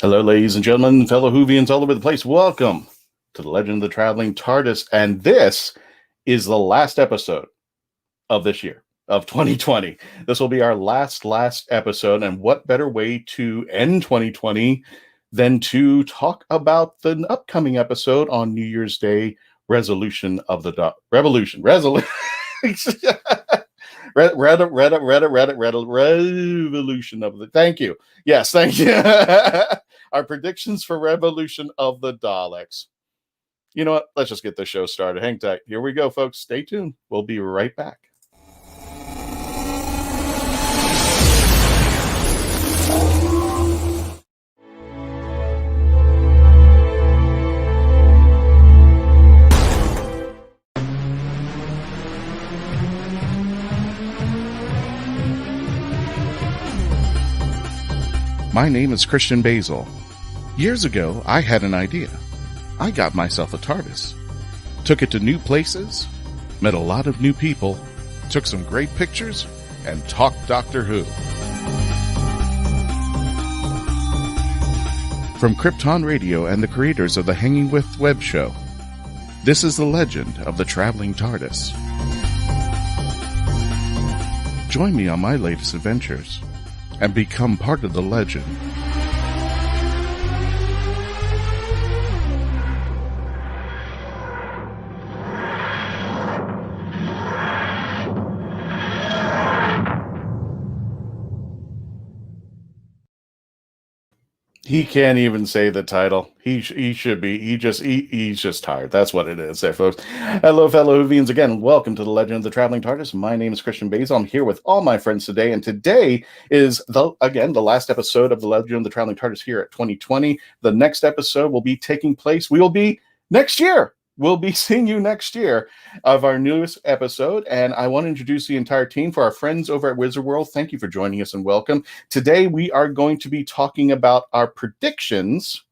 Hello, ladies and gentlemen, fellow Whovians all over the place. Welcome to the Legend of the Traveling TARDIS. And this is the last episode of this year, of 2020. This will be our last episode. And what better way to end 2020 than to talk about the upcoming episode on New Year's Day, Revolution of the Revolution. Revolution of the. Thank you. Yes, thank you. Our predictions for Revolution of the Daleks. You know what? Let's just get this show started. Hang tight. Here we go, folks. Stay tuned. We'll be right back. My name is Christian Basil. Years ago, I had an idea. I got myself a TARDIS. Took it to new places, met a lot of new people, took some great pictures, and talked Doctor Who. From Krypton Radio and the creators of the Hanging With web show, this is the legend of the traveling TARDIS. Join me on my latest adventures and become part of the legend. He can't even say the title. He should be. He's just tired. That's what it is there, folks. Hello, fellow Whovians. Again, welcome to the Legend of the Traveling TARDIS. My name is Christian Basil. I'm here with all my friends today, and today is, the last episode of the Legend of the Traveling TARDIS here at 2020. The next episode will be taking place. We will be next year. We'll be seeing you next year of our newest episode, and I want to introduce the entire team. For our friends over at Wizard World, thank you for joining us and welcome. Today, we are going to be talking about our predictions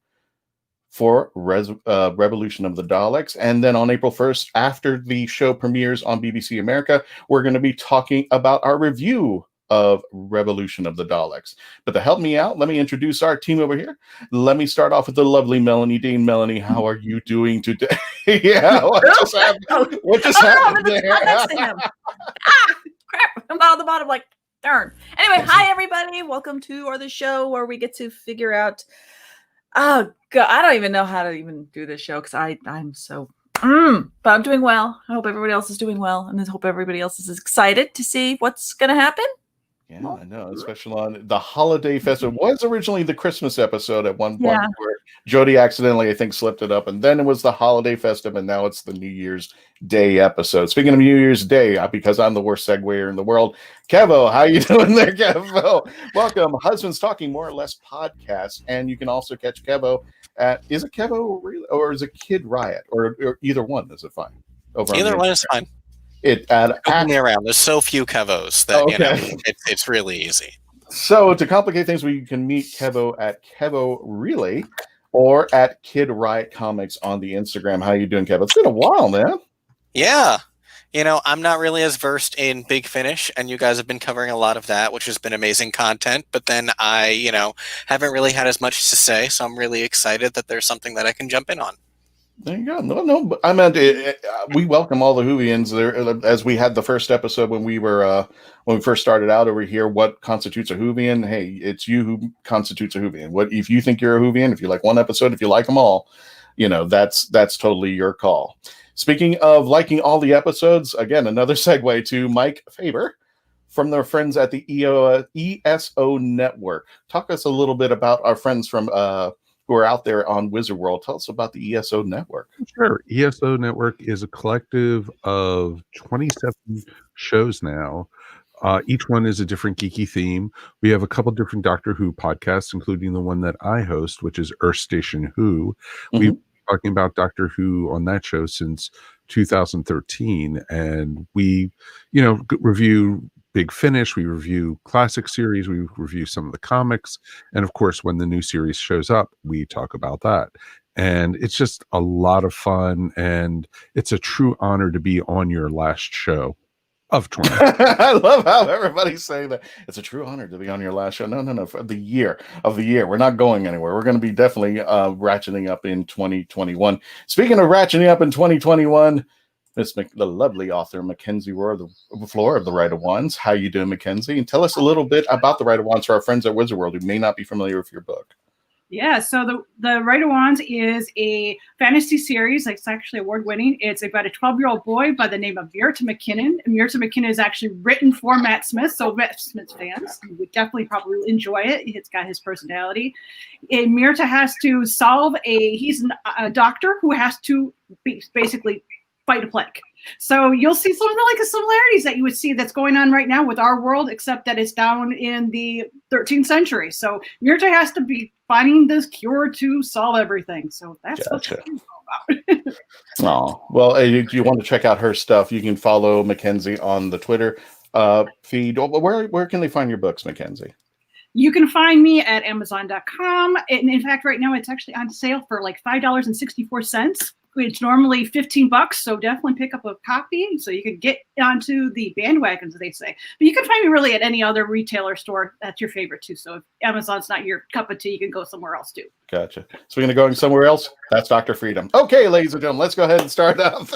for Revolution of the Daleks, and then on April 1st, after the show premieres on BBC America, we're going to be talking about our review of Revolution of the Daleks. But to help me out, let me introduce our team over here. Let me start off with the lovely Melanie Dean. Melanie, how are you doing today? Yeah, what just happened? What just happened there? Next to him. Crap! I'm out of the bottom. Like, darn. Anyway, hi everybody. Welcome to the show where we get to figure out. Oh God, I don't even know how to even do this show because I'm so. But I'm doing well. I hope everybody else is doing well, and I hope everybody else is excited to see what's going to happen. Yeah, I know, especially on the holiday festival. It was originally the Christmas episode at one point where Jody accidentally, I think, slipped it up, and then it was the holiday festive, and now it's the New Year's Day episode. Speaking of New Year's Day, because I'm the worst seguer in the world, Kevo, how you doing there, Kevo? Welcome, Husbands Talking More or Less podcast, and you can also catch Kevo at, is it Kevo or is it Kid Riot, or either one? Is it fine? Either one is fine. It me around. There's so few Kevos that it's really easy. So to complicate things, we can meet Kevo at Kevo Really or at Kid Riot Comics on the Instagram. How you doing, Kevo? It's been a while, man. Yeah. I'm not really as versed in Big Finish, and you guys have been covering a lot of that, which has been amazing content. But then I, haven't really had as much to say, so I'm really excited that there's something that I can jump in on. There you go. No, but I meant we welcome all the Whovians there, as we had the first episode when we first started out over here. What constitutes a Whovian? Hey, it's you who constitutes a Whovian. What if you think you're a Whovian? If you like one episode, if you like them all, that's totally your call. Speaking of liking all the episodes, again, another segue to Mike Faber from their friends at the ESO Network. Talk us a little bit about our friends from who are out there on Wizard World. Tell us about the ESO Network. Sure. ESO Network is a collective of 27 shows now. Each one is a different geeky theme. We have a couple different Doctor Who podcasts, including the one that I host, which is Earth Station Who. Mm-hmm. We've been talking about Doctor Who on that show since 2013, and we, review Big Finish, we review classic series, we review some of the comics, and of course, when the new series shows up, we talk about that. And it's just a lot of fun, and it's a true honor to be on your last show. of 20. I love how everybody's saying that. It's a true honor to be on your last show. No. For the year. We're not going anywhere. We're going to be definitely ratcheting up in 2021. Speaking of ratcheting up in 2021, the lovely author, Mackenzie Rohr, the floor of the Right of Wands. How you doing, Mackenzie? And tell us a little bit about the Right of Wands for our friends at Wizard World who may not be familiar with your book. Yeah, so the Right of Wands is a fantasy series. It's actually award-winning. It's about a 12-year-old boy by the name of Myrta McKinnon. And Myrta McKinnon is actually written for Matt Smith, so Matt Smith fans would definitely probably enjoy it. It's got his personality. And Myrta has to solve he's a doctor who has to basically fight a plague. So you'll see some of the similarities that you would see that's going on right now with our world, except that it's down in the 13th century. So Myrta has to be finding this cure to solve everything. So that's what it's all about. Oh, well, if you want to check out her stuff, you can follow Mackenzie on the Twitter feed. Where can they find your books, Mackenzie? You can find me at Amazon.com. And in fact, right now it's actually on sale for like $5.64. It's normally $15, so definitely pick up a copy so you can get onto the bandwagons, as they say. But you can find me really at any other retailer store that's your favorite too. So if Amazon's not your cup of tea, you can go somewhere else too. Gotcha. So we're going to go somewhere else? That's Dr. Freedom. Okay, ladies and gentlemen, let's go ahead and start off.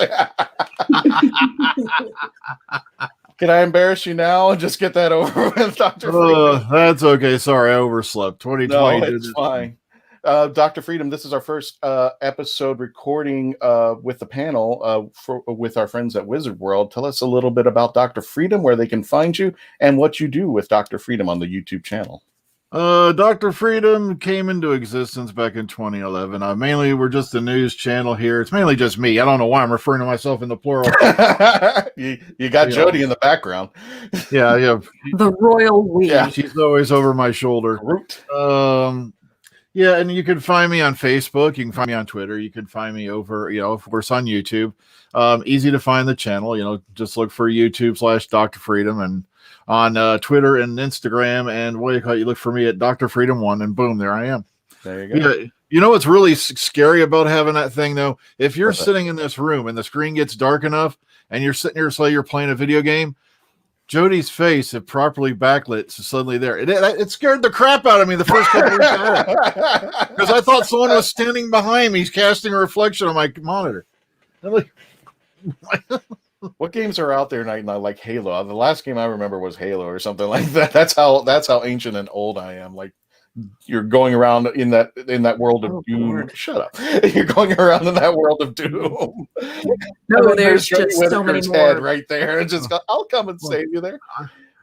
Can I embarrass you now and just get that over with, Dr. Freedom? That's okay. Sorry, I overslept. 2020. No, it's fine. Dr. Freedom, this is our first episode recording with the panel with our friends at Wizard World. Tell us a little bit about Dr. Freedom, where they can find you, and what you do with Dr. Freedom on the YouTube channel. Dr. Freedom came into existence back in 2011. Mainly, we're just a news channel here. It's mainly just me. I don't know why I'm referring to myself in the plural. you got Jody in the background. Yeah. The royal we. Yeah. She's always over my shoulder. Yeah, and you can find me on Facebook. You can find me on Twitter. You can find me over, of course, on YouTube. Easy to find the channel. Just look for YouTube/Dr. Freedom, and on Twitter and Instagram. And what do you call it? You look for me at Dr. Freedom 1, and boom, there I am. There you go. Yeah, you know what's really scary about having that thing, though? If you're sitting in this room and the screen gets dark enough, and you're sitting here, say you're playing a video game, Jody's face, if properly backlit, is suddenly there. It scared the crap out of me the first couple weeks because I thought someone was standing behind me casting a reflection on my monitor. I'm like, what games are out there right now, like Halo? The last game I remember was Halo or something like that. That's how ancient and old I am. Like, you're going around in that world of doom. Lord. Shut up! You're going around in that world of doom. No, there's just so many more. Head right there, and just go, I'll come and save you there.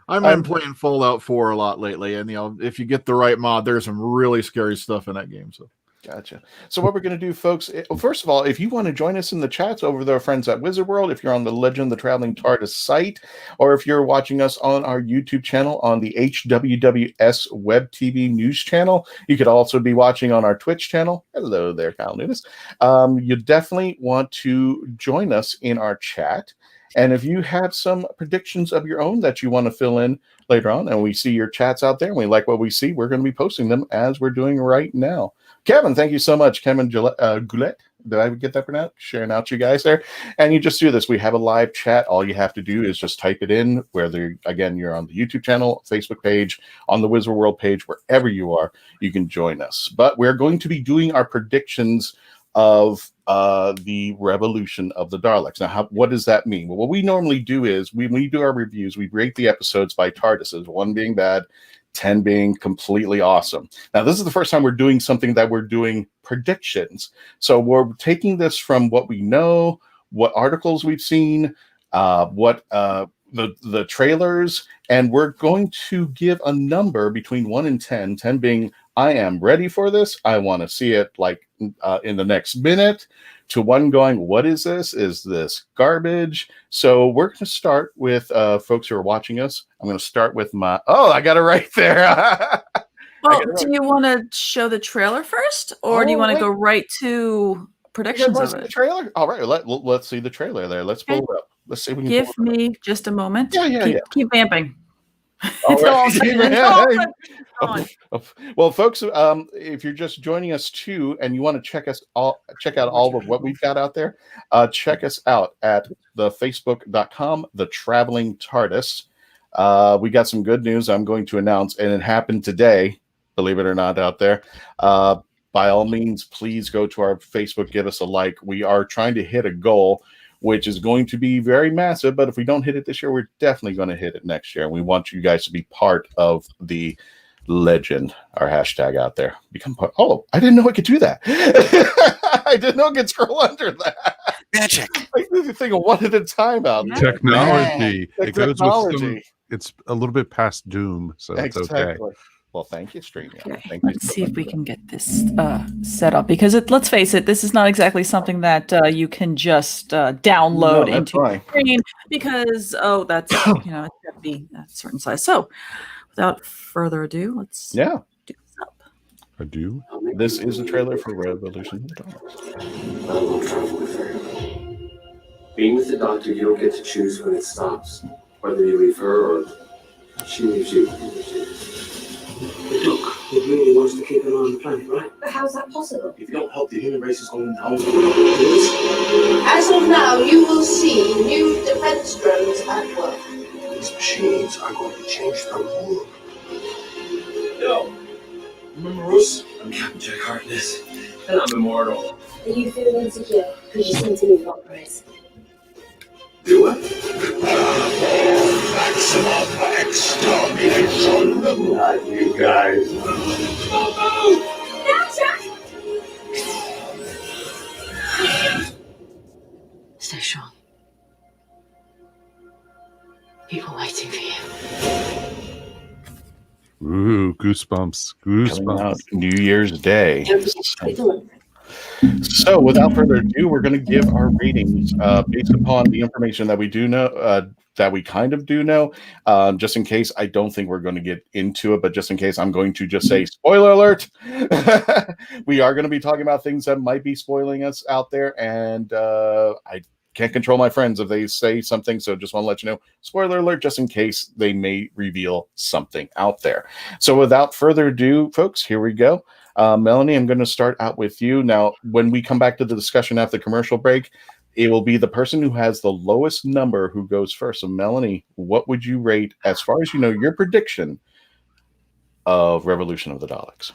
I've been playing Fallout 4 a lot lately, and if you get the right mod, there's some really scary stuff in that game. So. Gotcha. So what we're going to do, folks, first of all, if you want to join us in the chats over there, friends at Wizard World, if you're on the Legend of the Traveling TARDIS site, or if you're watching us on our YouTube channel on the HWWS Web TV News channel, you could also be watching on our Twitch channel. Hello there, Kyle Nunes. You definitely want to join us in our chat. And if you have some predictions of your own that you want to fill in later on, and we see your chats out there, and we like what we see, we're going to be posting them as we're doing right now. Kevin, thank you so much. Kevin Goulet. Did I get that pronounced? Sharing out you guys there. And you just do this. We have a live chat. All you have to do is just type it in, whether, again, you're on the YouTube channel, Facebook page, on the Wizard World page, wherever you are, you can join us. But we're going to be doing our predictions of the revolution of the Daleks. Now, what does that mean? Well, what we normally do is, when we do our reviews, we rate the episodes by TARDISes, 1 being bad, 10 being completely awesome. Now, this is the first time we're doing something that we're doing predictions. So we're taking this from what we know, what articles we've seen, what the trailers, and we're going to give a number between 1 and 10, 10 being I am ready for this, I want to see it like in the next minute, to 1 going, what is this? Is this garbage? So we're going to start with folks who are watching us. I'm going to start with I got it right there. Well, do you want to show the trailer first, or do you want to go right to predictions of it? The trailer? All right, let's see the trailer there. Let's pull it up. Let's see if we can Give me just a moment. Yeah. Keep vamping. Until all of a sudden- until all of a sudden it's gone. Well, folks, if you're just joining us too, and you want to check out all of what we've got out there, check us out at the facebook.com, the Traveling TARDIS. We got some good news I'm going to announce, and it happened today, believe it or not, out there. By all means, please go to our Facebook, give us a like. We are trying to hit a goal, which is going to be very massive, but if we don't hit it this year, we're definitely going to hit it next year. And we want you guys to be part of the legend, our hashtag out there. Become part. Oh, I didn't know I could do that. I didn't know I could scroll under that. Magic. I need to think of one at a time out there. Technology. Man, It goes with technology. some. It's a little bit past doom, so it's okay. Well, thank you, StreamYard. Okay, Thank you let's so see if much we for can get this set up, because let's face it, this is not exactly something that you can just download No, that's into fine. your screen, because that's it's got to be a certain size. So, without further ado, let's Yeah, do this up. I do. this is a trailer for Revolution of the Dawn. I won't travel with her. Being with the doctor, you don't get to choose when it stops. Whether you leave her or she leaves you. Look, he really wants to keep an eye on the planet, right? But how's that possible? If you don't help, the human race is going down. As of now, you will see new defense drones at work. These machines are going to change the world. Yo, remember us? I'm Captain Jack Harkness, and I'm immortal. Are you feeling insecure? Because you seem to need what praise. Do what? Maximum extermination! Not you guys. Stay strong. People waiting for you. Ooh, goosebumps. Coming out Goosebumps. New Year's Day. Don't be So, without further ado, we're going to give our ratings based upon the information that we do know, that we kind of do know. Just in case, I don't think we're going to get into it, but just in case, I'm going to just say spoiler alert. We are going to be talking about things that might be spoiling us out there, and I can't control my friends if they say something, so just want to let you know, spoiler alert, just in case they may reveal something out there. So, without further ado, folks, here we go. Melanie, I'm going to start out with you. Now, when we come back to the discussion after the commercial break, it will be the person who has the lowest number who goes first. So, Melanie, what would you rate, as far as you know, your prediction of Revolution of the Daleks?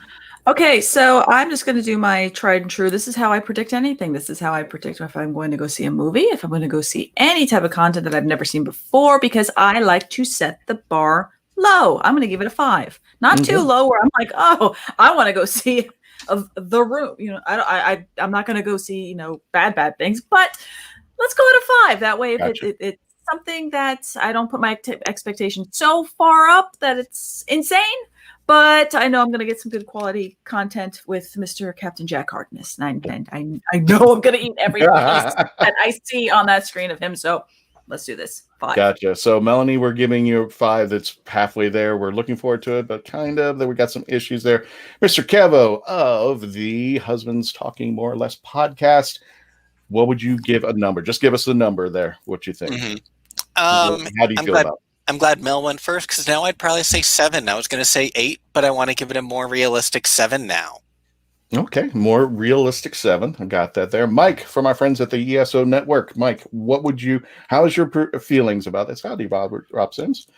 Okay, so I'm just going to do my tried and true. This is how I predict anything. This is how I predict if I'm going to go see a movie, if I'm going to go see any type of content that I've never seen before, because I like to set the bar low. I'm going to give it a 5. Not too low where I'm like, oh, I want to go see The Room. I'm not going to go see, bad things, but let's go at a 5. That way, Gotcha. if it's something that I don't put my expectations so far up that it's insane, but I know I'm going to get some good quality content with Mr. Captain Jack Harkness. And I know I'm going to eat every piece that I see on that screen of him. So let's do this. 5. Gotcha. So, Melanie, we're giving you 5. That's halfway there. We're looking forward to it, but kind of that we got some issues there. Mr. Kevo of the Husbands Talking More or Less podcast, what would you give a number? Just give us the number there. What you think? Mhm. How do you feel about it? I'm glad Mel went first, because now I'd probably say 7. I was going to say 8, but I want to give it a more realistic 7 now. Okay, more realistic 7. I got that there. Mike, from our friends at the ESO Network. Mike, how's your feelings about this? Howdy, Rob Sims.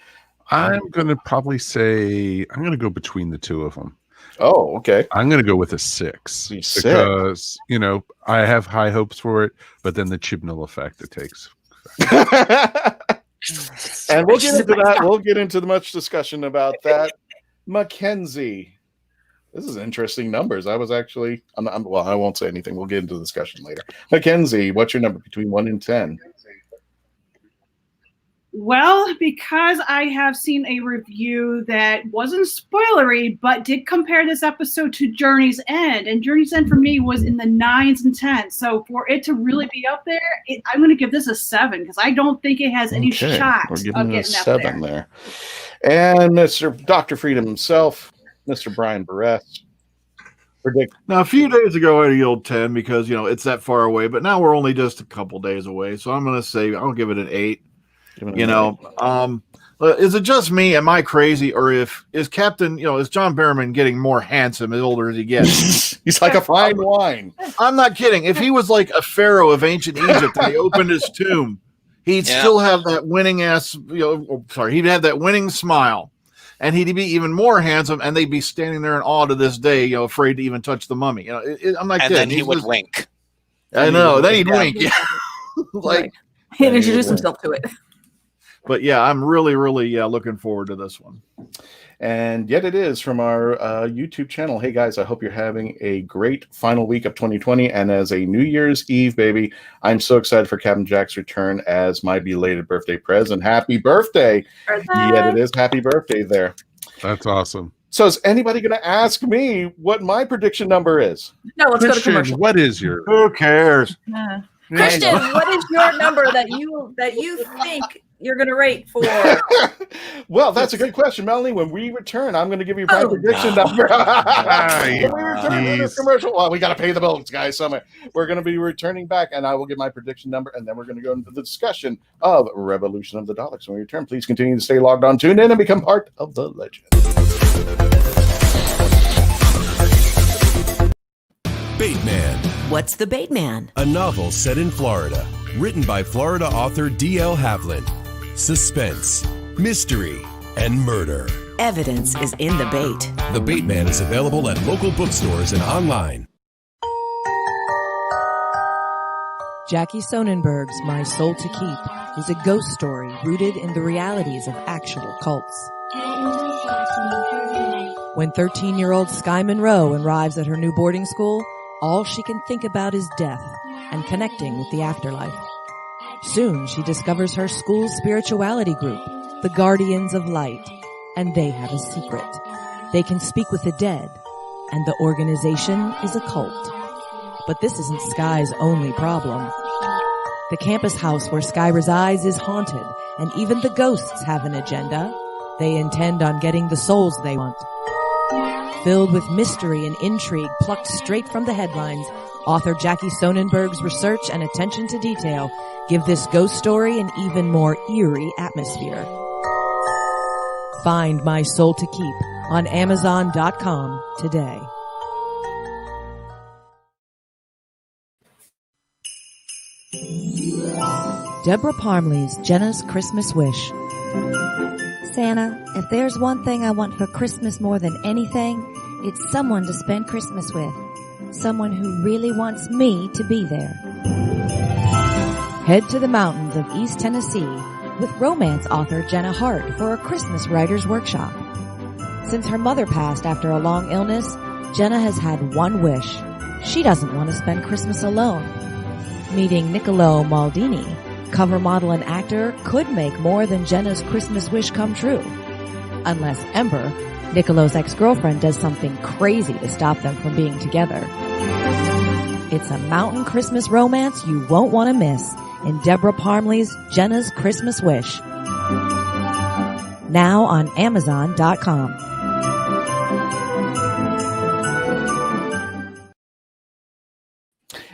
I'm going to probably say, I'm going to go between the two of them. Oh, okay. I'm going to go with a 6 because, I have high hopes for it, but then the Chibnall effect it takes. And we'll get into that. We'll get into much discussion about that. Mackenzie, this is interesting numbers. I was actually, well, I won't say anything. We'll get into the discussion later. Mackenzie, what's your number between 1 and 10? Well, because I have seen a review that wasn't spoilery, but did compare this episode to Journey's End, and Journey's End for me was in the 9s and 10s. So for it to really be up there, I'm going to give this a 7 because I don't think it has any shot We're of giving it a getting up 7 there. And Mr. Dr. Freedom himself, Mr. Brian Barres. Predict. Now, a few days ago, I yelled 10 because, it's that far away, but now we're only just a couple days away. So I'm going to say I'll give it an 8. Is it just me? Am I crazy? Or is Captain, is John Barrowman getting more handsome the older as he gets? He's like a fine wine. I'm not kidding. If he was like a pharaoh of ancient Egypt and he opened his tomb, he'd still have that winning he'd have that winning smile. And he'd be even more handsome, and they'd be standing there in awe to this day, afraid to even touch the mummy. I'm not kidding. And then he would wink. I know. Then he'd wink. Yeah. He'd introduce himself to it. But yeah, I'm really, really looking forward to this one. And yet it is from our YouTube channel. Hey guys, I hope you're having a great final week of 2020. And as a New Year's Eve baby, I'm so excited for Captain Jack's return as my belated birthday present. Happy birthday! Yet it is happy birthday there. That's awesome. So is anybody going to ask me what my prediction number is? No, let's go to Christian, commercial. what is your? Who cares? Christian, what is your number that you think you're going to rate for? Well, that's a good question, Melanie. When we return, I'm going to give you my prediction number. When we return to this commercial, well, we got to pay the bills, guys. Somewhere we're going to be returning back, and I will give my prediction number, and then we're going to go into the discussion of Revolution of the Daleks. When we return, please continue to stay logged on, tune in, and become part of the legend. Bateman. What's the Bateman? A novel set in Florida, written by Florida author D.L. Havlin. Suspense, mystery, and murder. Evidence is in the bait. The Bateman is available at local bookstores and online. Jackie Sonnenberg's My Soul to Keep is a ghost story rooted in the realities of actual cults. When 13-year-old Sky Monroe arrives at her new boarding school, all she can think about is death and connecting with the afterlife. Soon she discovers her school's spirituality group, the Guardians of Light, and they have a secret. They can speak with the dead, and the organization is a cult. But this isn't Sky's only problem. The campus house where Sky resides is haunted, and even the ghosts have an agenda. They intend on getting the souls they want. Filled with mystery and intrigue plucked straight from the headlines, author Jackie Sonnenberg's research and attention to detail give this ghost story an even more eerie atmosphere. Find My Soul to Keep on Amazon.com today. Deborah Parmley's Jenna's Christmas Wish. Santa, if there's one thing I want for Christmas more than anything, it's someone to spend Christmas with. Someone who really wants me to be there. Head to the mountains of East Tennessee with romance author Jenna Hart for a Christmas writer's workshop. Since her mother passed after a long illness, Jenna has had one wish. She doesn't want to spend Christmas alone. Meeting Niccolo Maldini, cover model and actor, could make more than Jenna's Christmas wish come true. Unless Ember, Niccolo's ex-girlfriend, does something crazy to stop them from being together. It's a mountain Christmas romance you won't want to miss in Deborah Parmley's Jenna's Christmas Wish. Now on Amazon.com.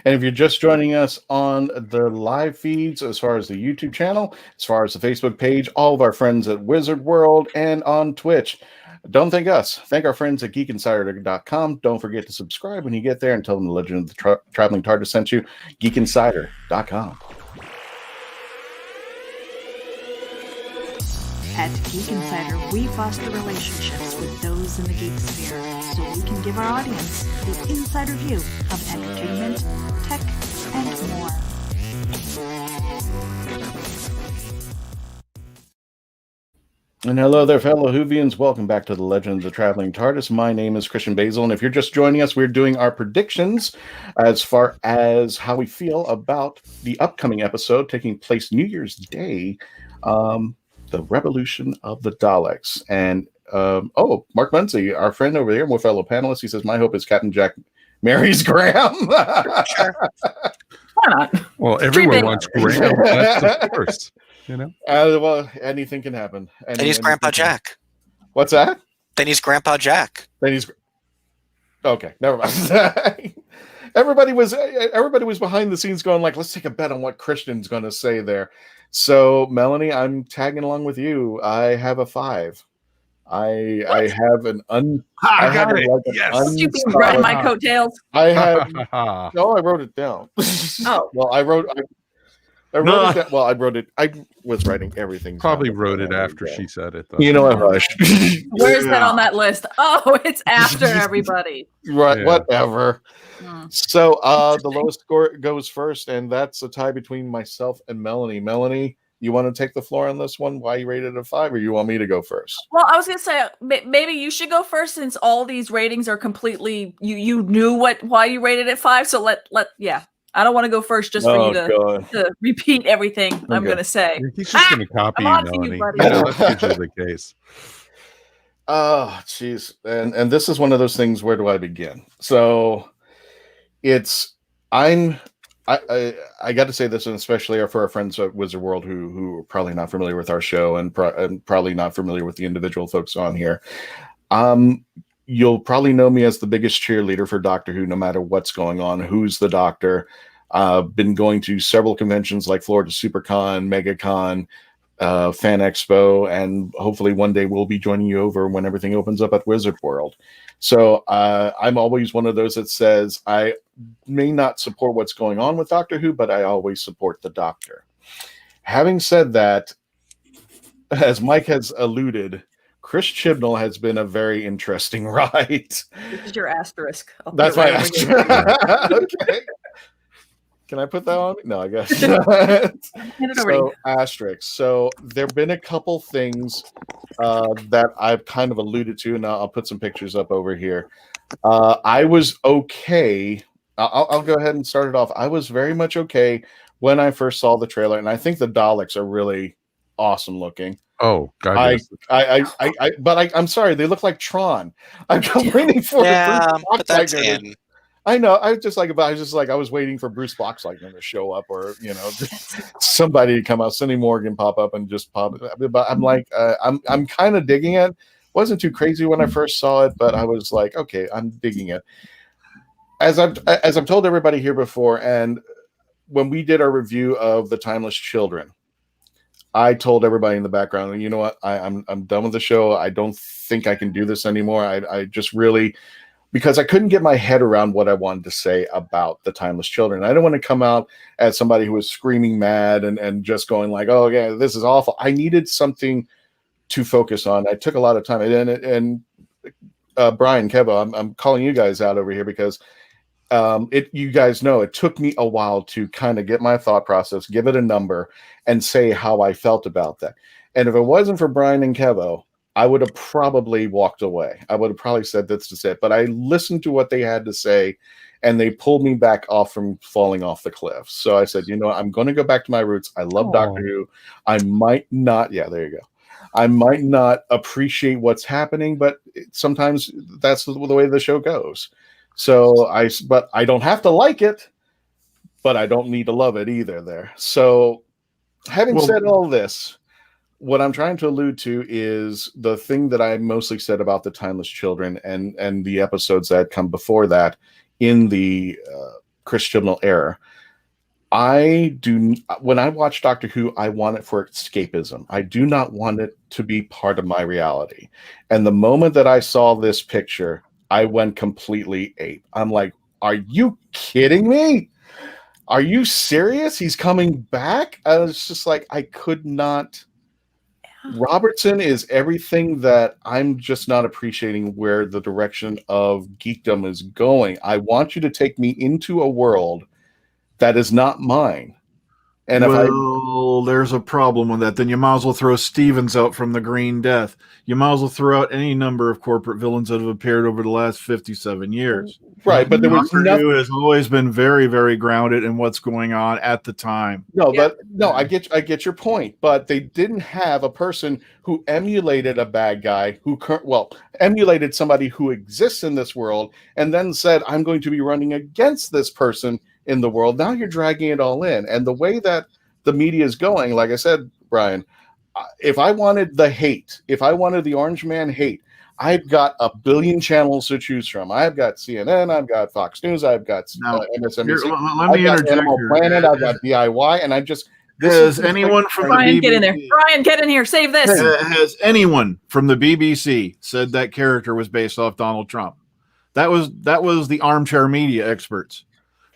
And if you're just joining us on the live feeds, as far as the YouTube channel, as far as the Facebook page, all of our friends at Wizard World and on Twitch, don't thank us. Thank our friends at geekinsider.com. Don't forget to subscribe when you get there and tell them the Legend of the Traveling TARDIS sent you. geekinsider.com. At Geek Insider, we foster relationships with those in the geek sphere so we can give our audience the insider view of entertainment, tech, and more. And hello there, fellow Whovians. Welcome back to the Legend of the Traveling TARDIS. My name is Christian Basil, and if you're just joining us, we're doing our predictions as far as how we feel about the upcoming episode taking place New Year's Day, the Revolution of the Daleks. And Mark Muncy, our friend over there, more fellow panelist, he says, my hope is Captain Jack marries Graham. Sure. Why not? Well, everyone wants Graham. That's of course. You know? Well, anything can happen. Then he's Grandpa Jack. What's that? Then he's Grandpa Jack. Okay, never mind. everybody was behind the scenes going like, let's take a bet on what Christian's going to say there. So Melanie, I'm tagging along with you. I have a 5. I have an I have got it it. like an Yes. You being riding my coattails. I have no. I wrote it down. Oh, well, I wrote No. it down. Well, I wrote it. I was writing everything. Probably down wrote it before I after wrote it she down. said it. Though. You know what? Hush. where's that on that list? Oh, it's after everybody. Right. Yeah. Whatever. Hmm. So the lowest score goes first, and that's a tie between myself and Melanie. Melanie, you want to take the floor on this one? Why you rated it a 5, or you want me to go first? Well, I was gonna say maybe you should go first since all these ratings are completely. You knew why you rated it 5, so let yeah. I don't want to go first just for you to repeat everything I'm going to say. He's just going to copy you, Melanie. That's usually the case. Oh, jeez. And this is one of those things, where do I begin? So I got to say this, and especially for our friends at Wizard World who are probably not familiar with our show and probably not familiar with the individual folks on here. You'll probably know me as the biggest cheerleader for Doctor Who, no matter what's going on. Who's the Doctor? Been going to several conventions like Florida SuperCon, MegaCon, Fan Expo, and hopefully one day we'll be joining you over when everything opens up at Wizard World. So I'm always one of those that says I may not support what's going on with Doctor Who, but I always support the Doctor. Having said that, as Mike has alluded, Chris Chibnall has been a very interesting ride. This is your asterisk. That's my asterisk. Okay. Can I put that on? No, I guess. So, asterisk. So there have been a couple things that I've kind of alluded to, and I'll put some pictures up over here. I was okay. I'll go ahead and start it off. I was very much okay when I first saw the trailer, and I think the Daleks are really awesome looking. Oh, God! I'm sorry, they look like Tron. I'm waiting for the but that's in. I know. I was waiting for Bruce Boxleitner to show up, or somebody to come out, Cindy Morgan pop up and just pop. But I'm like, I'm kind of digging it. Wasn't too crazy when I first saw it, but I was like, okay, I'm digging it. As I've told everybody here before, and when we did our review of The Timeless Children, I told everybody in the background, you know what? I'm done with the show. I don't think I can do this anymore. I just really, because I couldn't get my head around what I wanted to say about The Timeless Children. I don't want to come out as somebody who was screaming mad and just going like, oh yeah, this is awful. I needed something to focus on. I took a lot of time, and Brian, Kevo, I'm calling you guys out over here because you guys know it took me a while to kind of get my thought process, give it a number, and say how I felt about that. And if it wasn't for Brian and Kevo, I would have probably walked away. I would have probably said that's just it. But I listened to what they had to say, and they pulled me back off from falling off the cliff. So I said, you know, I'm going to go back to my roots. I love Doctor Who. I might not. Yeah, there you go. I might not appreciate what's happening, but sometimes that's the way the show goes. So but I don't have to like it, but I don't need to love it either there. So having said all this, what I'm trying to allude to is the thing that I mostly said about The Timeless Children and the episodes that come before that in the Chris Chibnall era. When I watch Doctor Who, I want it for escapism. I do not want it to be part of my reality. And the moment that I saw this picture, I went completely ape. I'm like, are you kidding me? Are you serious? He's coming back? I was just like, I could not. Robertson is everything that I'm just not appreciating where the direction of geekdom is going. I want you to take me into a world that is not mine. And there's a problem with that. Then you might as well throw Stevens out from the Green Death. You might as well throw out any number of corporate villains that have appeared over the last 57 years. Right, but there was Doctor Who has always been very, very grounded in what's going on at the time. I get your point. But they didn't have a person who emulated a bad guy emulated somebody who exists in this world, and then said, "I'm going to be running against this person in the world." Now you're dragging it all in, and the way that the media is going, like I said, Brian, if I wanted the hate, if I wanted the Orange Man hate, I've got a billion channels to choose from. I've got CNN, I've got Fox News, I've got MSNBC, let me I've got interject Animal here. Planet, I've got DIY, and I just Has anyone from the Brian, BBC, get in there. Brian, get in here. Save this. has anyone from the BBC said that character was based off Donald Trump? That was the armchair media experts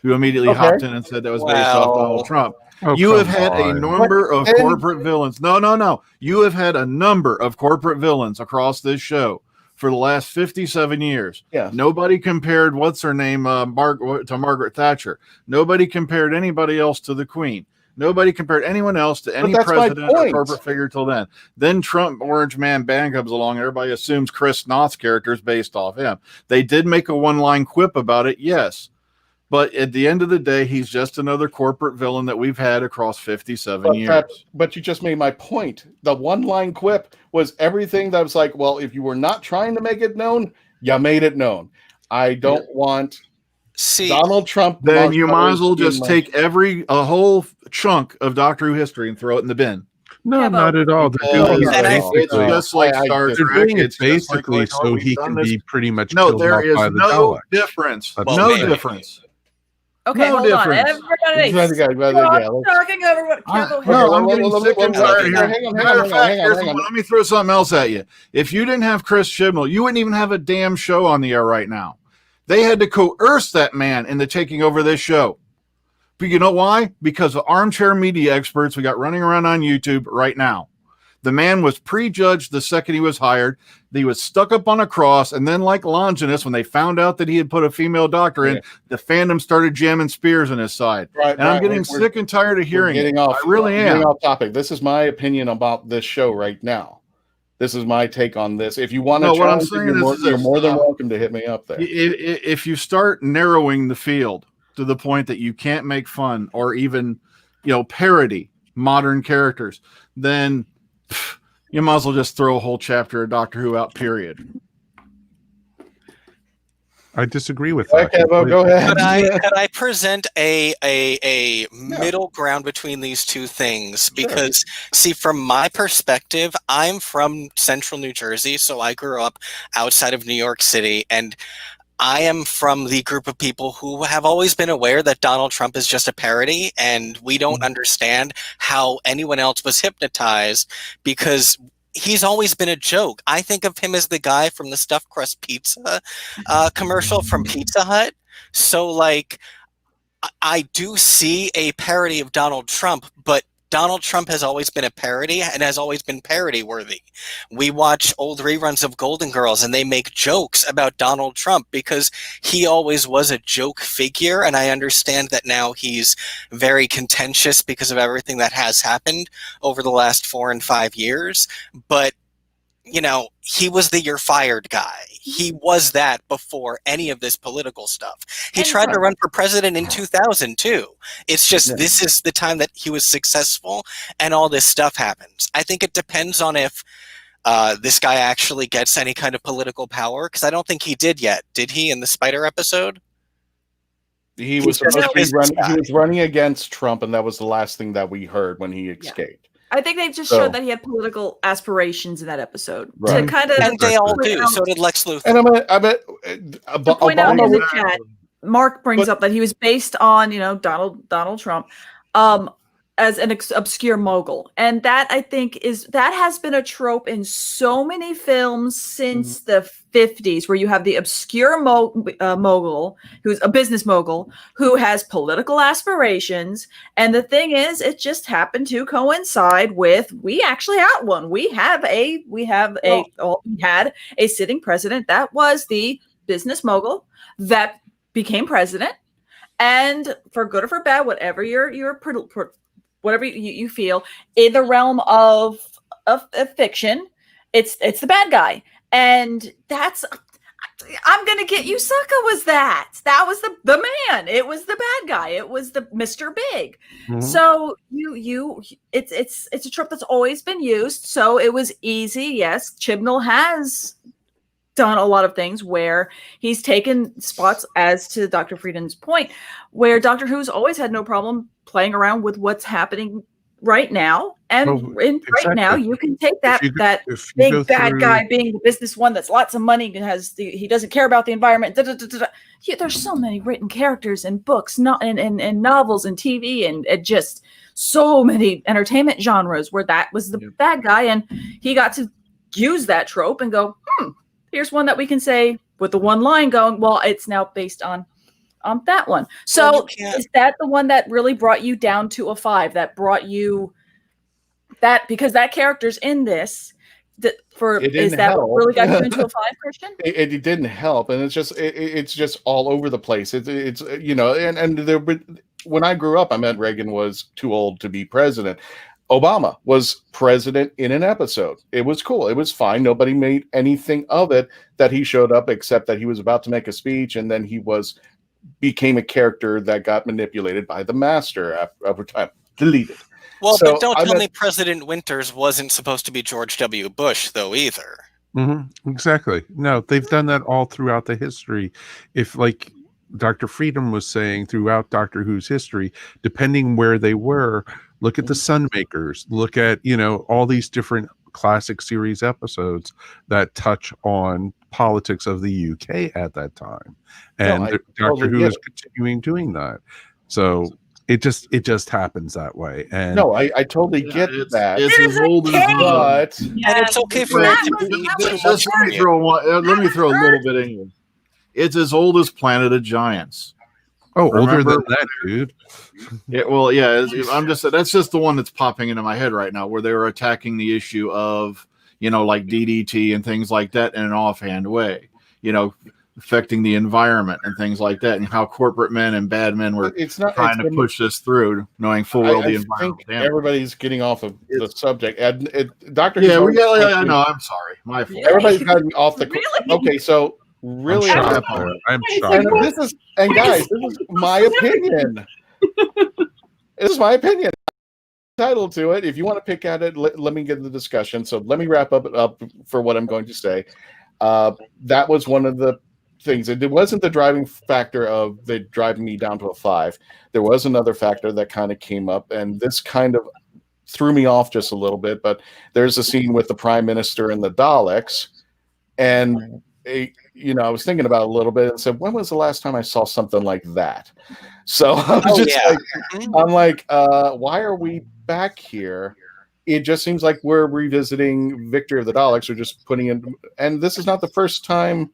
who immediately hopped in and said that was based off Donald Trump. Oh, You have come had a on. number of corporate villains. No. You have had a number of corporate villains across this show for the last 57 years. Yeah. Nobody compared what's her name to Margaret Thatcher. Nobody compared anybody else to the Queen. Nobody compared anyone else to any that's my president or point. corporate figure till then. Then Trump Orange Man Band comes along. Everybody assumes Chris Noth's character is based off him. They did make a one-line quip about it, yes. But at the end of the day, he's just another corporate villain that we've had across 57 years. But you just made my point. The one-line quip was everything that was like, well, if you were not trying to make it known, you made it known. I don't want Donald Trump. Then you might as well just take a whole chunk of Doctor Who history and throw it in the bin. No, not at all. They're doing It's just like Star Trek. They're doing it It's just like basically so he can be pretty much killed there off is by the no Daleks. difference. That's No maybe. difference. Okay, No hold difference. on. Everybody, stop talking over what Campbell I'm getting sick and tired here. Hang on, Matter of fact, hang on. let me throw something else at you. If you didn't have Chris Chibnall, you wouldn't even have a damn show on the air right now. They had to coerce that man into taking over this show. But you know why? Because of armchair media experts we got running around on YouTube right now. The man was prejudged the second he was hired. He was stuck up on a cross, and then like Longinus, when they found out that he had put a female doctor in, the fandom started jamming spears in his side. Right, I'm getting sick and tired of hearing it. I really am. Getting off topic. This is my opinion about this show right now. This is my take on this. If you want to challenge it, you're more than welcome to hit me up there. If you start narrowing the field to the point that you can't make fun or even, parody modern characters, then you might as well just throw a whole chapter of Doctor Who out, period. I disagree with that. Okay, well, go ahead. Could I present a middle ground between these two things? Because, see, from my perspective, I'm from central New Jersey, so I grew up outside of New York City, and I am from the group of people who have always been aware that Donald Trump is just a parody, and we don't understand how anyone else was hypnotized because he's always been a joke. I think of him as the guy from the stuffed crust pizza commercial from Pizza Hut. So, like, I do see a parody of Donald Trump, but Donald Trump has always been a parody and has always been parody worthy. We watch old reruns of Golden Girls and they make jokes about Donald Trump because he always was a joke figure. And I understand that now he's very contentious because of everything that has happened over the last 4 and 5 years. But he was the "you're fired" guy. He was that before any of this political stuff. He tried to run for president in 2002. It's just this is the time that he was successful and all this stuff happens. I think it depends on if this guy actually gets any kind of political power, because I don't think he did yet. Did he in the Spider episode? He was supposed to be running. He was running against Trump, and that was the last thing that we heard when he escaped. I think they just showed that he had political aspirations in that episode. Right. To kind of, and they all do. So did Lex Luthor. And I bet to point out in the chat, Mark brings up that he was based on Donald Trump as an obscure mogul, and that I think that has been a trope in so many films since the 50s, where you have the obscure mogul who's a business mogul who has political aspirations. And the thing is, it just happened to coincide with we actually had one. We had a sitting president that was the business mogul that became president, and for good or for bad, whatever whatever you feel in the realm of fiction, it's the bad guy. And I'm gonna get you, sucker. Was that was the man? It was the bad guy. It was the Mr. Big. Mm-hmm. So it's a trope that's always been used. So it was easy. Yes, Chibnall has done a lot of things where he's taken spots, as to Dr. Frieden's point, where Doctor Who's always had no problem playing around with what's happening right now, and right now you can take that if you go big bad through- guy being the business one that's lots of money and he doesn't care about the environment. There's so many written characters and books, and novels and TV and just so many entertainment genres where that was the bad guy, and he got to use that trope and go, here's one that we can say with the one line going, well, it's now based on that one. So is that the one that really brought you down to a 5? That brought you that because that character's in this? Is that help. what really got you into a 5, Christian? It didn't help, and it's just all over the place. It's and there. When I grew up, I meant Reagan was too old to be president. Obama was president in an episode. It was cool. It was fine. Nobody made anything of it that he showed up, except that he was about to make a speech, and then he became a character that got manipulated by the master over time. Deleted. Well, but don't tell me President Winters wasn't supposed to be George W. Bush, though, either. Mm-hmm. Exactly. No, they've done that all throughout the history. If, like Dr. Freedom was saying, throughout Doctor Who's history, depending where they were, look at the Sunmakers, look at, all these different classic series episodes that touch on politics of the UK at that time. And Doctor Who is continuing doing that. So it just happens that way. And no, I totally get that. It's as old as but and it's okay for it to be. Let me throw a little bit in here. It's as old as Planet of Giants. Oh, older than that, dude. That's just the one that's popping into my head right now, where they were attacking the issue of, like DDT and things like that in an offhand way, affecting the environment and things like that, and how corporate men and bad men were trying to push this through, knowing full well the environment. Everybody's getting off of the subject. Dr. I know. I'm sorry. My fault. Everybody's gotten off the. Really? Okay, so. Really, I'm shocked. Guys, this is my opinion. This is my opinion. I'm entitled to it. If you want to pick at it, let me get the discussion. So let me wrap up for what I'm going to say. That was one of the things. It wasn't the driving factor of the driving me down to a 5. There was another factor that kind of came up, and this kind of threw me off just a little bit. But there's a scene with the Prime Minister and the Daleks, and I was thinking about it a little bit and said, when was the last time I saw something like that? So I'm like, why are we back here? It just seems like we're revisiting Victory of the Daleks, or just putting in, and this is not the first time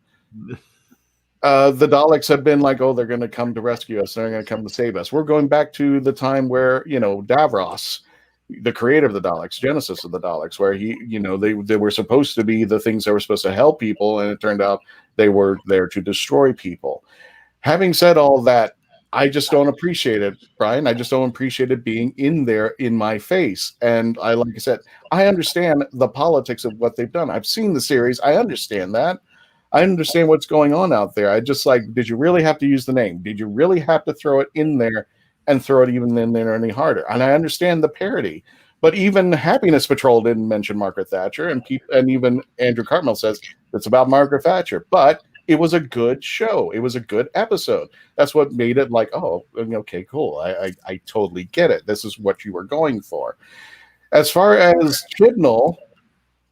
the Daleks have been like, oh, they're going to come to rescue us, they're going to come to save us. We're going back to the time where, Davros, the creator of the Daleks, genesis of the Daleks, where they were supposed to be the things that were supposed to help people, and it turned out they were there to destroy people. Having said all that, I just don't appreciate it, Brian. I just don't appreciate it being in there in my face. And like I said, I understand the politics of what they've done. I've seen the series. I understand that. I understand what's going on out there. I just did you really have to use the name? Did you really have to throw it in there and throw it even in there any harder? And I understand the parody, but even Happiness Patrol didn't mention Margaret Thatcher, and even Andrew Cartmel says it's about Margaret Thatcher. But it was a good show. It was a good episode. That's what made it like, oh, okay, cool. I totally get it. This is what you were going for. As far as Chibnall,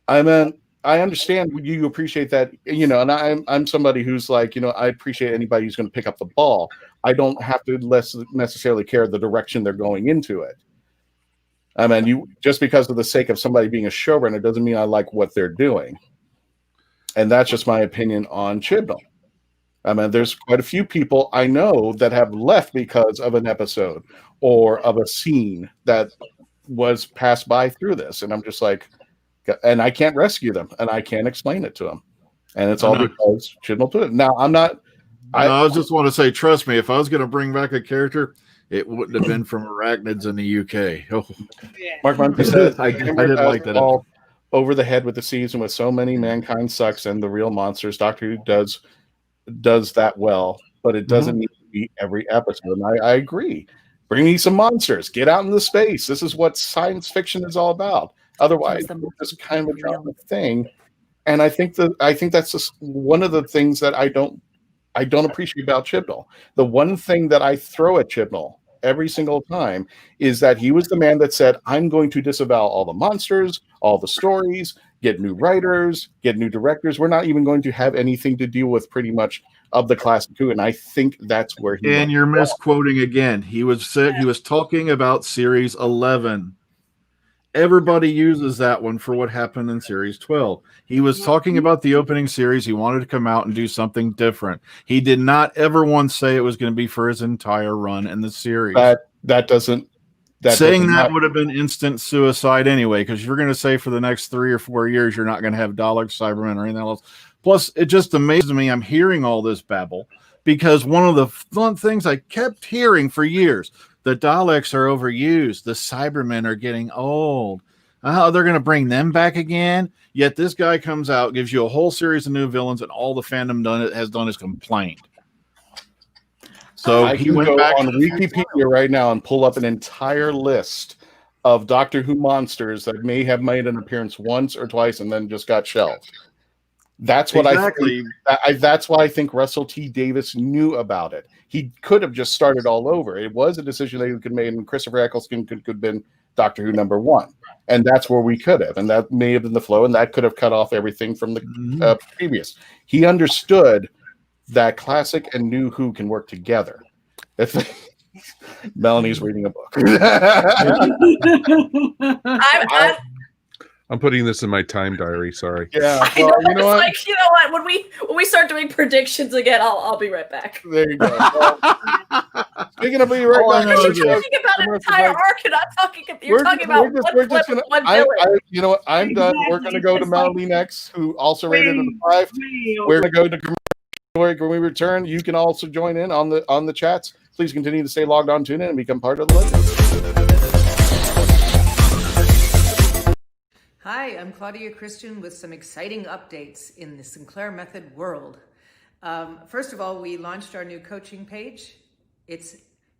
I understand you appreciate that, and I'm somebody who's like, I appreciate anybody who's going to pick up the ball. I don't have to necessarily care the direction they're going into it. Just because of the sake of somebody being a showrunner doesn't mean I like what they're doing. And that's just my opinion on Chibnall. There's quite a few people I know that have left because of an episode or of a scene that was passed by through this. And I'm just like, and I can't rescue them, and I can't explain it to them. And it's all because Chibnall put it. Now, I just want to say, trust me, if I was going to bring back a character, it wouldn't have been from arachnids in the UK. Oh. Mark Munter said, I didn't like that. All over the head with the season with so many mankind sucks and the real monsters. Doctor Who does that well, but it doesn't need to be every episode. And I agree. Bring me some monsters. Get out into space. This is what science fiction is all about. Otherwise, it's just kind of a drama thing. And I think that's just one of the things that I don't appreciate about Chibnall. The one thing that I throw at Chibnall every single time is that he was the man that said, I'm going to disavow all the monsters, all the stories, get new writers, get new directors. We're not even going to have anything to deal with pretty much of the classic Who. And I think that's where he And you're misquoting again. He was talking about series 11. Everybody uses that one for what happened in series 12. He was talking about the opening series. He wanted to come out and do something different. He did not ever once say it was going to be for his entire run in the series. That doesn't. Saying that would have been instant suicide anyway, because you're going to say for the next 3 or 4 years you're not going to have Daleks, Cybermen, or anything else. Plus, it just amazes me. I'm hearing all this babble because one of the fun things I kept hearing for years: the Daleks are overused, the Cybermen are getting old. They're going to bring them back again. Yet this guy comes out, gives you a whole series of new villains, and all the fandom has done is complained. So I can go on Wikipedia right now and pull up an entire list of Doctor Who monsters that may have made an appearance once or twice and then just got shelved. That's what I think. That's why I think Russell T. Davies knew about it. He could have just started all over. It was a decision that he could have made, and Christopher Eccleston could have been Doctor Who #1. And that's where we could have. And that may have been the flow, and that could have cut off everything from the previous. He understood that classic and new Who can work together. Melanie's reading a book. I'm putting this in my time diary. Sorry. Yeah. I know, you know what? Like, you know what? When we start doing predictions again, I'll be right back. There you go. Speaking of being right back, you're talking about an entire arc, and I'm talking. You're talking about one villain. You know what? I'm done. We're going to go to Melanie next, who also rated it a 5. We're going to go to commercial break. When we return, you can also join in on the chats. Please continue to stay logged on, tune in, and become part of the legend. Hi, I'm Claudia Christian with some exciting updates in the Sinclair Method world. First of all, we launched our new coaching page. It's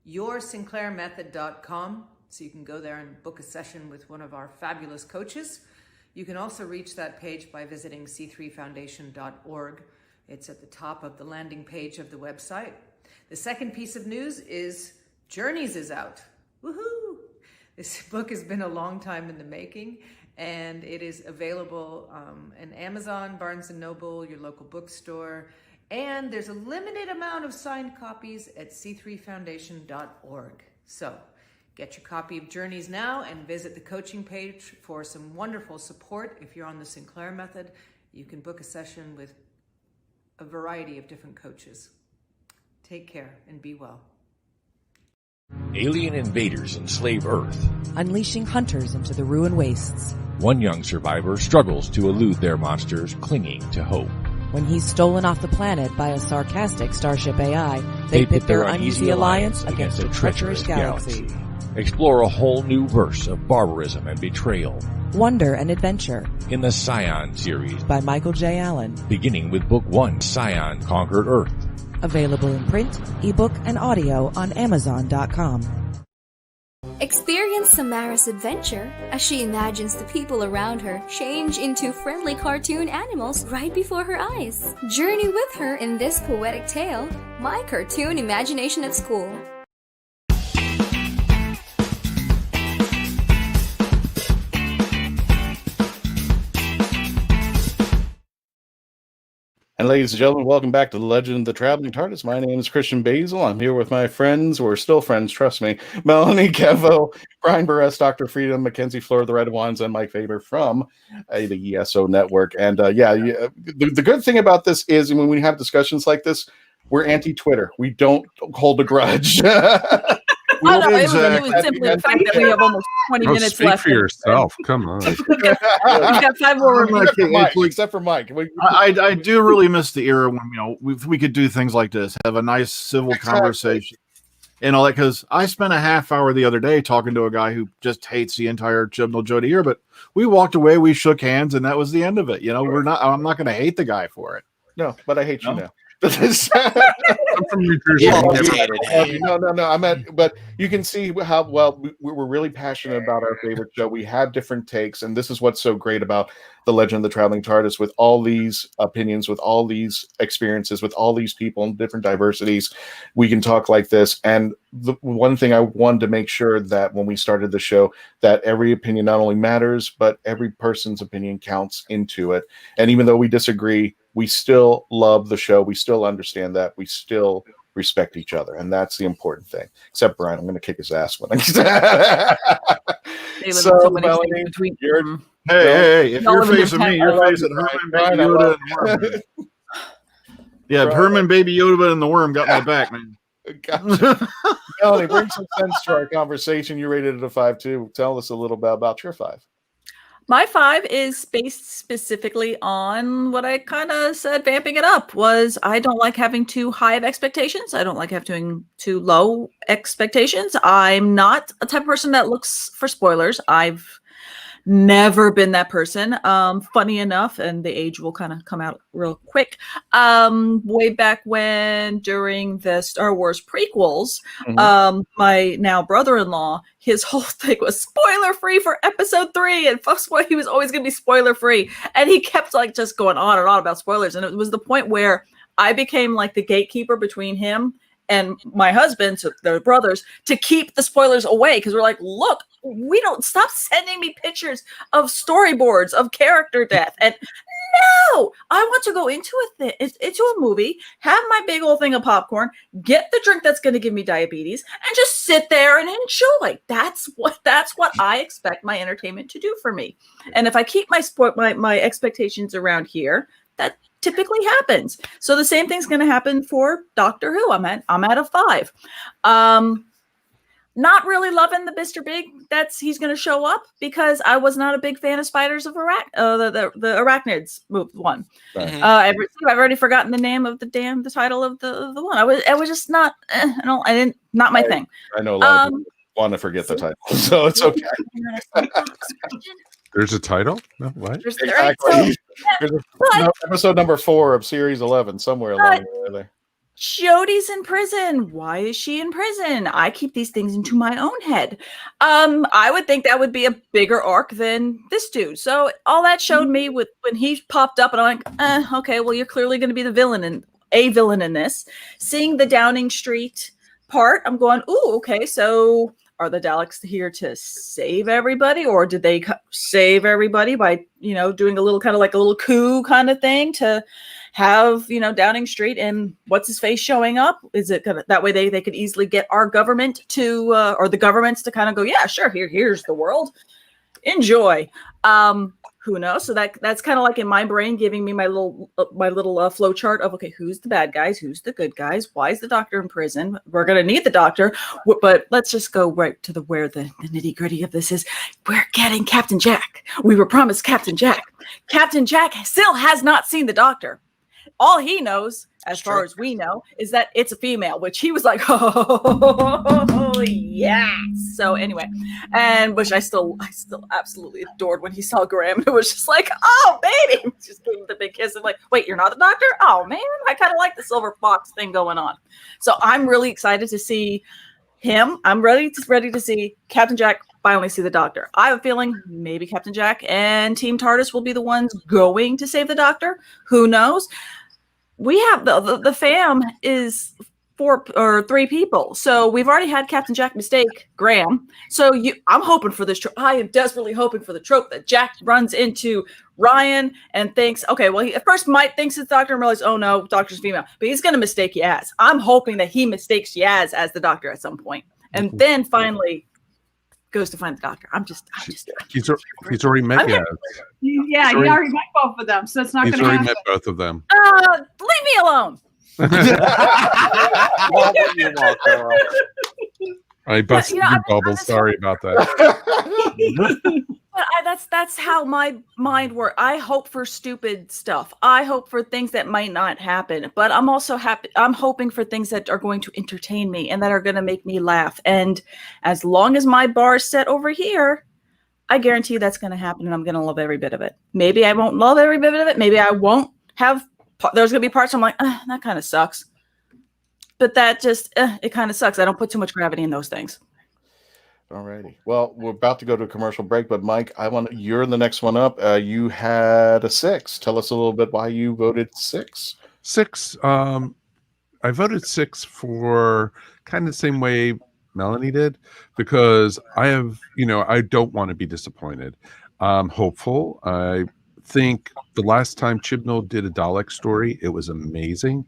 yoursinclairmethod.com, so you can go there and book a session with one of our fabulous coaches. You can also reach that page by visiting c3foundation.org. It's at the top of the landing page of the website. The second piece of news is Journeys is out. Woohoo! This book has been a long time in the making, and it is available on Amazon, Barnes & Noble, your local bookstore, and there's a limited amount of signed copies at c3foundation.org. So get your copy of Journeys now and visit the coaching page for some wonderful support. If you're on the Sinclair Method, you can book a session with a variety of different coaches. Take care and be well. Alien invaders enslave Earth, unleashing hunters into the ruined wastes. One young survivor struggles to elude their monsters, clinging to hope. When he's stolen off the planet by a sarcastic starship AI, they pit their uneasy alliance against a treacherous galaxy. Explore a whole new verse of barbarism and betrayal. Wonder and adventure. In the Scion series by Michael J. Allen. Beginning with Book 1, Scion Conquered Earth. Available in print, ebook, and audio on Amazon.com. Experience Samara's adventure as she imagines the people around her change into friendly cartoon animals right before her eyes. Journey with her in this poetic tale, My Cartoon Imagination at School. And ladies and gentlemen, welcome back to the Legend of the Traveling TARDIS. My name is Christian Basil. I'm here with my friends. We're still friends, trust me. Melanie Kevo, Brian Burress, Dr. Freedom, Mackenzie Fleur, the Red Wands, and Mike Faber from the ESO Network. And the good thing about this is when we have discussions like this, we're anti-Twitter. We don't hold a grudge. It was simply the fact that we have almost 20 minutes speak left. for yourself. Come on. We've got 5 more except for Mike. I do really miss the era when we could do things like this, have a nice civil conversation, and all that. Because I spent a half hour the other day talking to a guy who just hates the entire Chibnall Jody era, but we walked away, we shook hands, and that was the end of it. I'm not going to hate the guy for it. No, but I hate you now. I'm from New Jersey. No. I meant, but you can see how well we're really passionate about our favorite show. We have different takes, and this is what's so great about the Legend of the Traveling TARDIS. With all these opinions, with all these experiences, with all these people and different diversities, we can talk like this. And the one thing I wanted to make sure that when we started the show, that every opinion not only matters, but every person's opinion counts into it. And even though we disagree, we still love the show. We still understand that. We still respect each other. And that's the important thing. Except Brian, I'm going to kick his ass when So, Melanie, hey, if you're facing me, you're facing Herman, Baby Yoda, and the Worm. Yeah, Herman, Baby Yoda, and the Worm got my back, man. Melanie, bring some sense to our conversation. You rated it a 5 too. Tell us a little bit about your 5. My 5 is based specifically on what I kind of said, vamping it up, was I don't like having too high of expectations. I don't like having too low expectations. I'm not a type of person that looks for spoilers. I've never been that person. Funny enough, and the age will kind of come out real quick. Way back when, during the Star Wars prequels, my now brother-in-law, his whole thing was spoiler free for episode 3, and he was always going to be spoiler free, and he kept like just going on and on about spoilers, and it was the point where I became like the gatekeeper between him and my husband, so they're brothers, to keep the spoilers away, because we're like, look, we don't stop sending me pictures of storyboards of character death, and no, I want to go into a movie, have my big old thing of popcorn, get the drink that's going to give me diabetes, and just sit there and enjoy. That's what I expect my entertainment to do for me. And if I keep my expectations around here, that typically happens. So the same thing's going to happen for Doctor Who. I'm at a 5. Not really loving the Mr. Big he's going to show up, because I was not a big fan of Spiders of the Arachnids one. I've already forgotten the name of the title of the one. I was just not. Not my thing. I know a lot of people want to forget the title, so it's okay. There's a title? No, what? Exactly. Episode number 4 of series 11, somewhere along there. Jodie's in prison. Why is she in prison? I keep these things into my own head. I would think that would be a bigger arc than this dude. So all that showed me when he popped up, and I'm like, okay, well, you're clearly going to be the villain in this. Seeing the Downing Street part, I'm going, ooh, okay, so are the Daleks here to save everybody, or did they save everybody by, doing a little kind of like a little coup kind of thing to have, Downing Street and what's his face showing up? Is it gonna, that way they could easily get our government to, or the governments to kind of go, yeah, sure, here's the world, enjoy. Who knows? So that's kind of like in my brain giving me my little flow chart of, okay, who's the bad guys, who's the good guys, why is the Doctor in prison? We're gonna need the Doctor, but let's just go right to where the nitty gritty of this is. We're getting Captain Jack. We were promised Captain Jack. Captain Jack still has not seen the Doctor. All he knows, as far as we know, is that it's a female, which he was like, oh, yes. So anyway, and which I still absolutely adored when he saw Graham. It was just like, oh, baby. Just gave him the big kiss and like, wait, you're not the Doctor? Oh, man. I kind of like the silver fox thing going on. So I'm really excited to see him. I'm ready to see Captain Jack finally see the Doctor. I have a feeling maybe Captain Jack and Team TARDIS will be the ones going to save the Doctor. Who knows? We have the fam is 4 or 3 people. So we've already had Captain Jack mistake Graham. So I'm hoping for this trope. I am desperately hoping for the trope that Jack runs into Ryan and thinks, okay, well, he at first might thinks it's Doctor and realizes, oh no, Doctor's female, but he's going to mistake Yaz. I'm hoping that he mistakes Yaz as the Doctor at some point, and then finally goes to find the Doctor. He's already met Yaz. Yeah, he already met both of them, so it's not going to happen. He's already met both of them. Leave me alone. I busted your bubble. Sorry about that. But that's how my mind works. I hope for stupid stuff. I hope for things that might not happen. But I'm also happy. I'm hoping for things that are going to entertain me and that are going to make me laugh. And as long as my bar is set over here, I guarantee that's going to happen, and I'm going to love every bit of it. Maybe I won't love every bit of it. Maybe I won't have there's gonna be parts I'm like, that kind of sucks. But that just it kind of sucks. I don't put too much gravity in those things. Alrighty. Well, we're about to go to a commercial break, but Mike, you're the next one up. You had a 6. Tell us a little bit why you voted 6. 6. I voted 6 for kind of the same way Melanie did, because I don't want to be disappointed. I'm hopeful. I think the last time Chibnall did a Dalek story, it was amazing.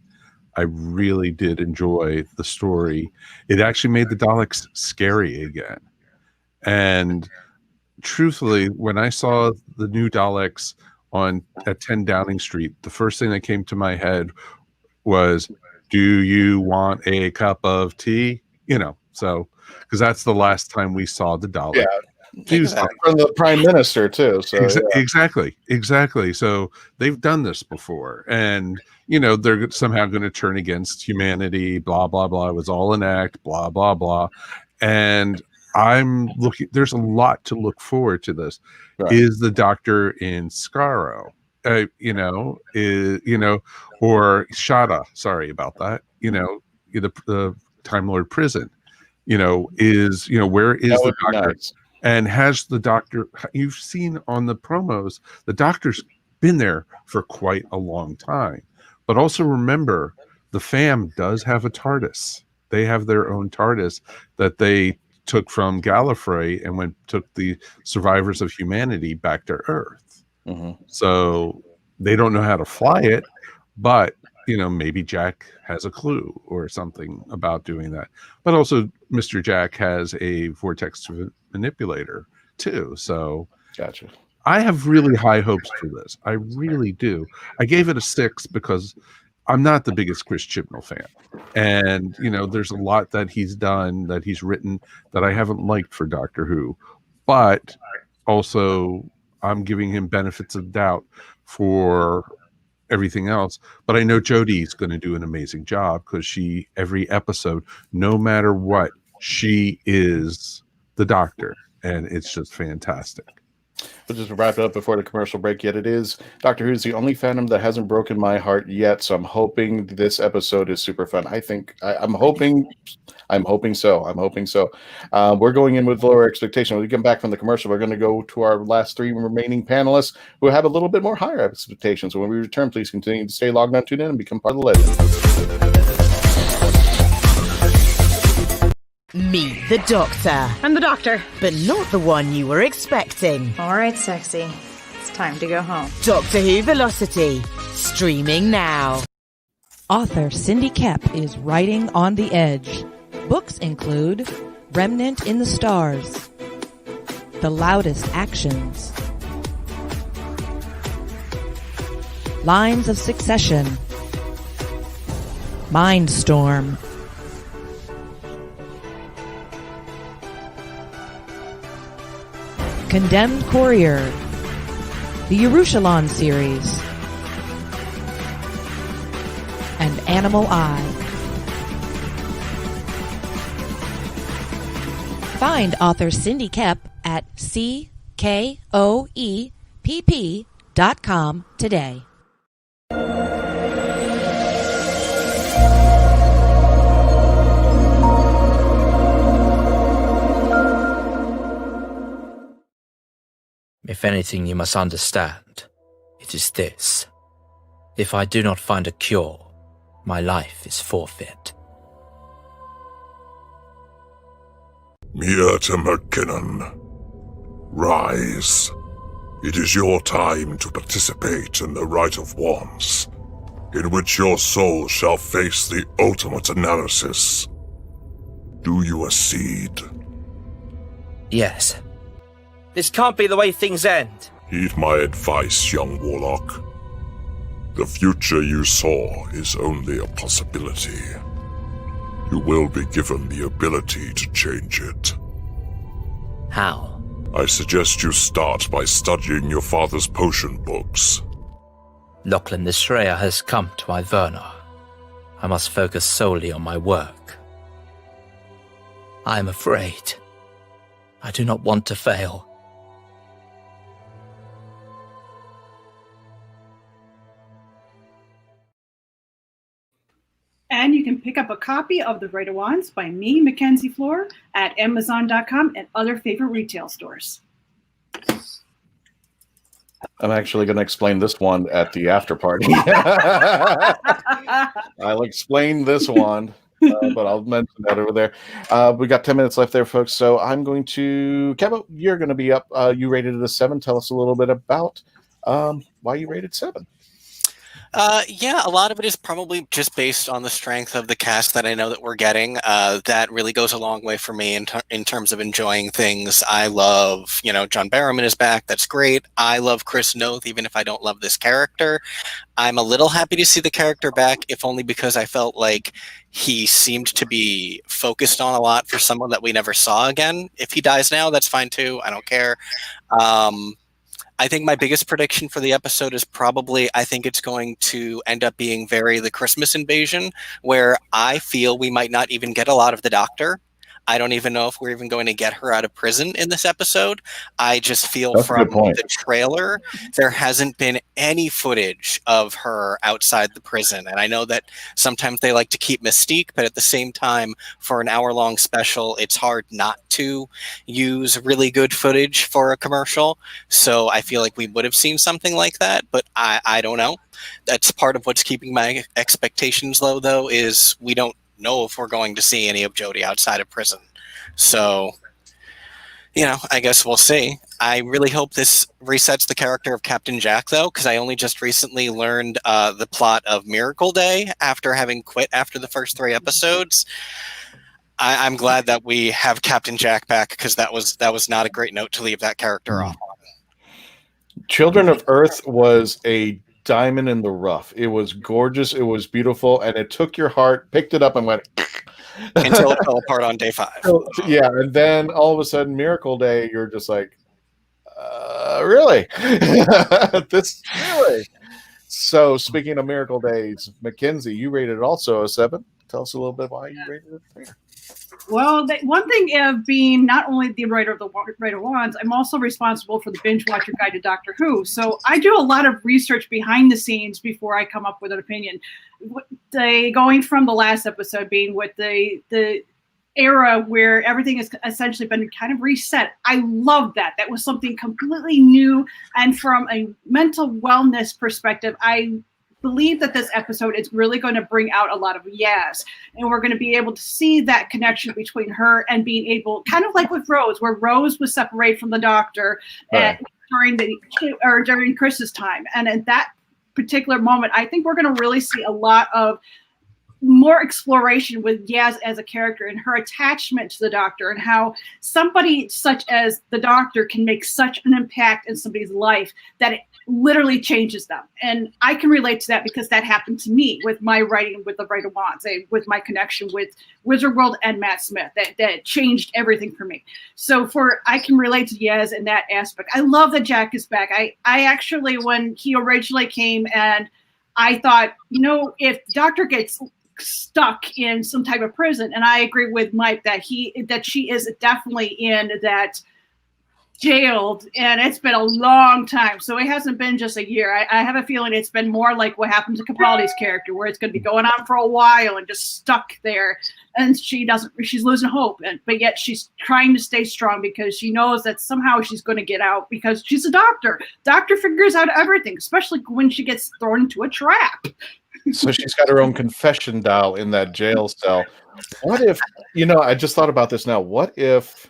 I really did enjoy the story. It actually made the Daleks scary again. And truthfully, when I saw the new Daleks at 10 Downing Street, the first thing that came to my head was, do you want a cup of tea? So because that's the last time we saw the Dalek. Exactly. From the Prime Minister too. So Exactly. So they've done this before, and they're somehow going to turn against humanity. Blah blah blah. It was all an act. Blah blah blah. And I'm looking. There's a lot to look forward to. This is the Doctor in Skaro. Or Shada. Sorry about that. The Time Lord prison. Where is the Doctor? Nice. And has the Doctor? You've seen on the promos, the Doctor's been there for quite a long time. But also remember, the fam does have a TARDIS. They have their own TARDIS that they took from Gallifrey and took the survivors of humanity back to Earth. Mm-hmm. So they don't know how to fly it, but maybe Jack has a clue or something about doing that. But also Mr. Jack has a vortex manipulator too. So gotcha. I have really high hopes for this. I really do. I gave it a 6 because I'm not the biggest Chris Chibnall fan. And, there's a lot that he's done, that he's written, that I haven't liked for Doctor Who. But also I'm giving him benefits of doubt for everything else. But I know Jodie's going to do an amazing job, because every episode, no matter what, she is the Doctor, and it's just fantastic. We'll just wrap it up before the commercial break. Yet it is Doctor Who's the only fandom that hasn't broken my heart yet. So I'm hoping this episode is super fun. I'm hoping so. We're going in with lower expectations. When we come back from the commercial, we're going to go to our last 3 remaining panelists who have a little bit more higher expectations. So when we return, please continue to stay logged on, tune in, and become part of the legend. Meet the Doctor. I'm the Doctor. But not the one you were expecting. All right, sexy. It's time to go home. Doctor Who Velocity. Streaming now. Author Cindy Kep is writing on the edge. Books include Remnant in the Stars, The Loudest Actions, Lines of Succession, Mindstorm, Condemned Courier, the Yerushalayim series, and Animal Eye. Find author Cindy Kep at CKOEPP.com today. If anything you must understand, it is this. If I do not find a cure, my life is forfeit. Myrta McKinnon, rise. It is your time to participate in the Rite of Wands, in which your soul shall face the ultimate analysis. Do you accede? Yes. This can't be the way things end. Heed my advice, young warlock. The future you saw is only a possibility. You will be given the ability to change it. How? I suggest you start by studying your father's potion books. Lachlan the Shreya has come to Iverna. I must focus solely on my work. I am afraid. I do not want to fail. again, you can pick up a copy of The Right of Wands by me, Mackenzie Floor, at Amazon.com and other favorite retail stores. I'm actually going to explain this one at the after party. I'll explain this one, but I'll mention that over there. We got 10 minutes left there, folks. So I'm going to, Kevo, you're going to be up. You rated it a 7. Tell us a little bit about why you rated 7. Yeah, a lot of it is probably just based on the strength of the cast that I know that we're getting. That really goes a long way for me in terms of enjoying things. I love, John Barrowman is back. That's great. I love Chris Noth, even if I don't love this character. I'm a little happy to see the character back, if only because I felt like he seemed to be focused on a lot for someone that we never saw again. If he dies now, that's fine too. I don't care. I think my biggest prediction for the episode is probably, I think it's going to end up being very the Christmas Invasion, where I feel we might not even get a lot of the Doctor. I don't even know if we're even going to get her out of prison in this episode. I just feel That's a from good point. the trailer, there hasn't been any footage of her outside the prison. And I know that sometimes they like to keep mystique, but at the same time, for an hour-long special, it's hard not to use really good footage for a commercial. So I feel like we would have seen something like that, but I don't know. That's part of what's keeping my expectations low, though, is we don't know if we're going to see any of Jodie outside of prison. So, I guess we'll see. I really hope this resets the character of Captain Jack, though, because I only just recently learned the plot of Miracle Day after having quit after the first 3 episodes. I'm glad that we have Captain Jack back, because that was not a great note to leave that character off on. Children of Earth was a diamond in the rough. It was gorgeous. It was beautiful, and it took your heart, picked it up, and went until it fell apart on day 5. Yeah, and then all of a sudden, Miracle Day, you're just like, really? This really? So, speaking of Miracle Days, Mackenzie, you rated it also a 7. Tell us a little bit why you rated it there. Well, one thing of being not only the writer of the Right of Wands, I'm also responsible for the Binge Watcher Guide to Doctor Who. So I do a lot of research behind the scenes before I come up with an opinion. Going from the last episode being with the era where everything has essentially been kind of reset. I love that. That was something completely new. And from a mental wellness perspective, I believe that this episode is really going to bring out a lot of Yaz, and we're going to be able to see that connection between her and being able, kind of like with Rose, where Rose was separated from the Doctor during Chris's time, and at that particular moment, I think we're going to really see a lot of more exploration with Yaz as a character and her attachment to the Doctor, and how somebody such as the Doctor can make such an impact in somebody's life that it literally changes them. And I can relate to that because that happened to me with my writing with the Right of Wands, with my connection with Wizard World and Matt Smith. That changed everything for me. So I can relate to Yaz in that aspect. I love that Jack is back. I actually, when he originally came, and I thought, if Doctor gets stuck in some type of prison, and I agree with Mike that she is definitely in that jailed, and it's been a long time, so it hasn't been just a year. I have a feeling it's been more like what happened to Capaldi's character, where it's going to be going on for a while and just stuck there, and she's losing hope, but yet she's trying to stay strong because she knows that somehow she's going to get out, because she's a doctor. Doctor figures out everything, especially when she gets thrown into a trap. So she's got her own confession dial in that jail cell. What if, I just thought about this now. What if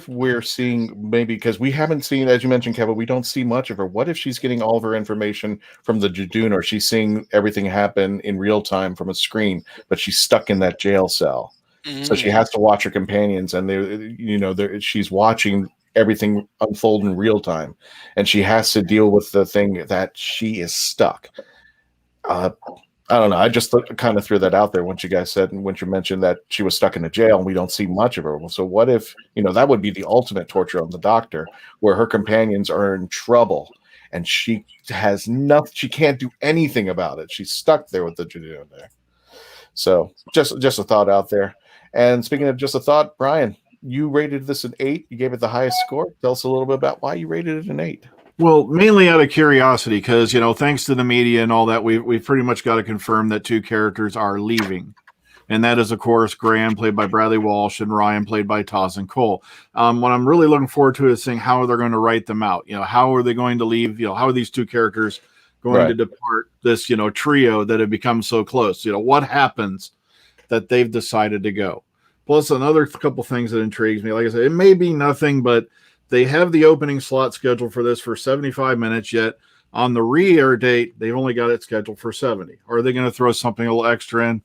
we're seeing, maybe, because we haven't seen, as you mentioned, Kevin, we don't see much of her. What if she's getting all of her information from the Jadun, or she's seeing everything happen in real time from a screen, but she's stuck in that jail cell? Mm-hmm. So she has to watch her companions, and she's watching everything unfold in real time, and she has to deal with the thing that she is stuck. I don't know. I just kind of threw that out there when you guys said, and when you mentioned that she was stuck in a jail and we don't see much of her. So what if, that would be the ultimate torture on the Doctor, where her companions are in trouble and she has nothing, she can't do anything about it. She's stuck there with the Jadun there. So just a thought out there. And speaking of just a thought, Brian, you rated this an 8. You gave it the highest score. Tell us a little bit about why you rated it an 8. Well, mainly out of curiosity, because thanks to the media and all that, we've pretty much got to confirm that 2 characters are leaving, and that is, of course, Graham, played by Bradley Walsh, and Ryan, played by Tosin Cole. What I'm really looking forward to is seeing how they're going to write them out. How are they going to leave? How are these 2 characters going to depart this trio that have become so close? What happens that they've decided to go? Plus, another couple things that intrigues me. Like I said, it may be nothing, but they have the opening slot scheduled for this for 75 minutes, yet on the re-air date, they've only got it scheduled for 70. Are they going to throw something a little extra in?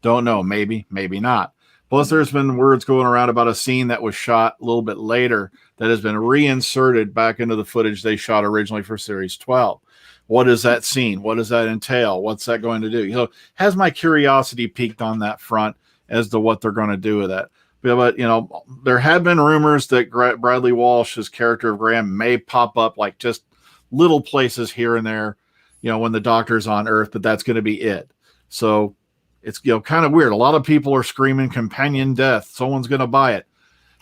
Don't know. Maybe, maybe not. Plus, there's been words going around about a scene that was shot a little bit later that has been reinserted back into the footage they shot originally for Series 12. What is that scene? What does that entail? What's that going to do? Has my curiosity piqued on that front as to what they're going to do with that. But there have been rumors that Bradley Walsh's character of Graham may pop up like just little places here and there, when the Doctor's on Earth, but that's going to be it. So it's kind of weird. A lot of people are screaming companion death. Someone's going to buy it,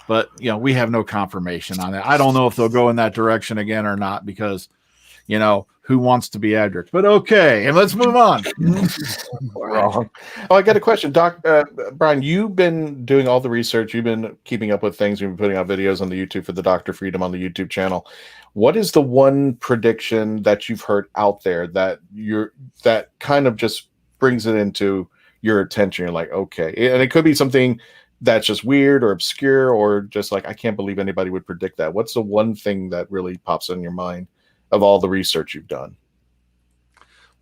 but we have no confirmation on that. I don't know if they'll go in that direction again or not, because who wants to be Adric? But okay, and let's move on. Wrong. Oh, I got a question, Doc. Brian, you've been doing all the research. You've been keeping up with things. You've been putting out videos on the YouTube for the Dr. Freedom on the YouTube channel. What is the one prediction that you've heard out there that kind of just brings it into your attention? You're like, okay, and it could be something that's just weird or obscure, or just like, I can't believe anybody would predict that. What's the one thing that really pops in your mind of all the research you've done?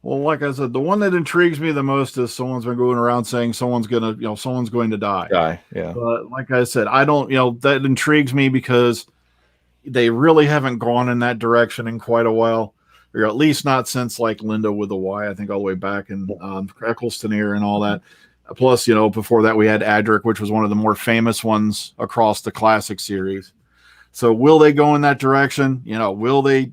Well, like I said, the one that intrigues me the most is someone's been going around saying someone's going to die. Yeah. But like I said, I don't, that intrigues me because they really haven't gone in that direction in quite a while, or at least not since like Linda with a Y, I think all the way back in Eccleston and all that. Plus, before that we had Adric, which was one of the more famous ones across the classic series. So will they go in that direction? Will they,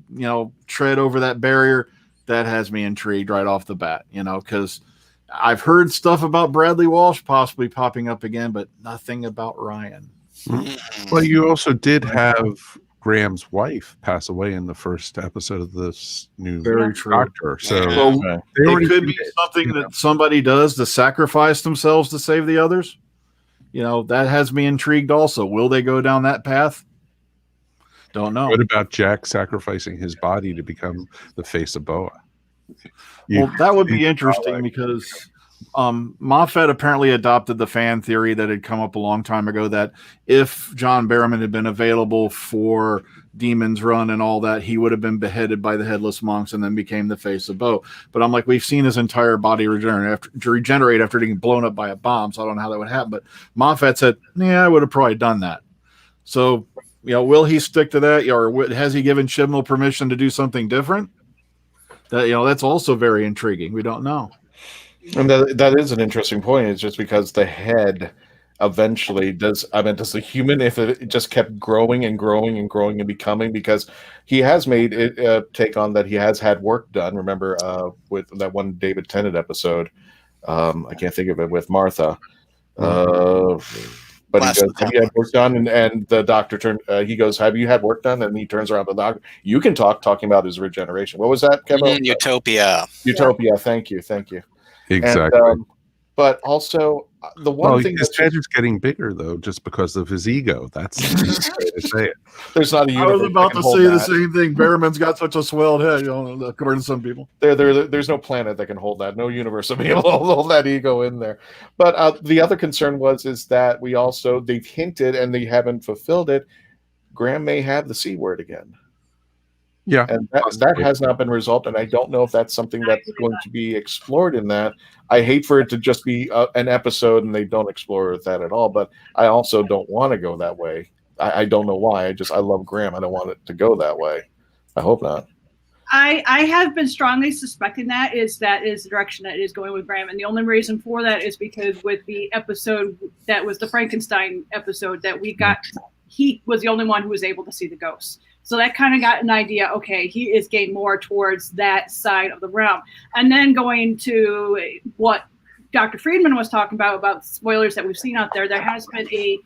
tread over that barrier? That has me intrigued right off the bat, because I've heard stuff about Bradley Walsh possibly popping up again, but nothing about Ryan. Well, you also did have Graham's wife pass away in the first episode of this new Doctor. So it could be something that somebody does to sacrifice themselves to save the others. That has me intrigued also. Will they go down that path? Don't know. What about Jack sacrificing his body to become the face of Boa? Well, that would be interesting because Moffat apparently adopted the fan theory that had come up a long time ago that if John Barrowman had been available for Demon's Run and all that, he would have been beheaded by the Headless Monks and then became the face of Bo. But I'm like, we've seen his entire body regenerate after getting blown up by a bomb, so I don't know how that would happen. But Moffat said, yeah, I would have probably done that. So will he stick to that, or has he given Chibnall permission to do something different? That that's also very intriguing. We don't know. And that is an interesting point. It's just because the head eventually does the human, if it just kept growing and growing and growing and becoming, because he has made it take on that he has had work done. Remember with that one David Tennant episode, I can't think of it, with Martha. But he goes, have you had work done? And the doctor he goes, have you had work done? And he turns around to the doctor. You can talking about his regeneration. What was that, Kevin? Utopia. Utopia. Thank you. Exactly. And, but also, the one thing his head is getting bigger, though, just because of his ego. That's the easiest way to say it. There's not a I was about to say the same thing. Barrowman's got such a swelled head, according to some people. There's no planet that can hold that. No universe will be able to hold that ego in there. But the other concern is that they've hinted and they haven't fulfilled it. Graham may have the C word again. Yeah, and that has not been resolved, and I don't know if that's something that's going to be explored in that. I hate for it to just be an episode and they don't explore that at all, but I also don't want to go that way. I don't know why. I love Graham. I don't want it to go that way. I hope not. I have been strongly suspecting that is the direction that it is going with Graham, and the only reason for that is because with the episode that was the Frankenstein episode that we got, he was the only one who was able to see the ghosts. So that kind of got an idea, okay, he is getting more towards that side of the realm. And then going to what Dr. Friedman was talking about spoilers that we've seen out there, there has been a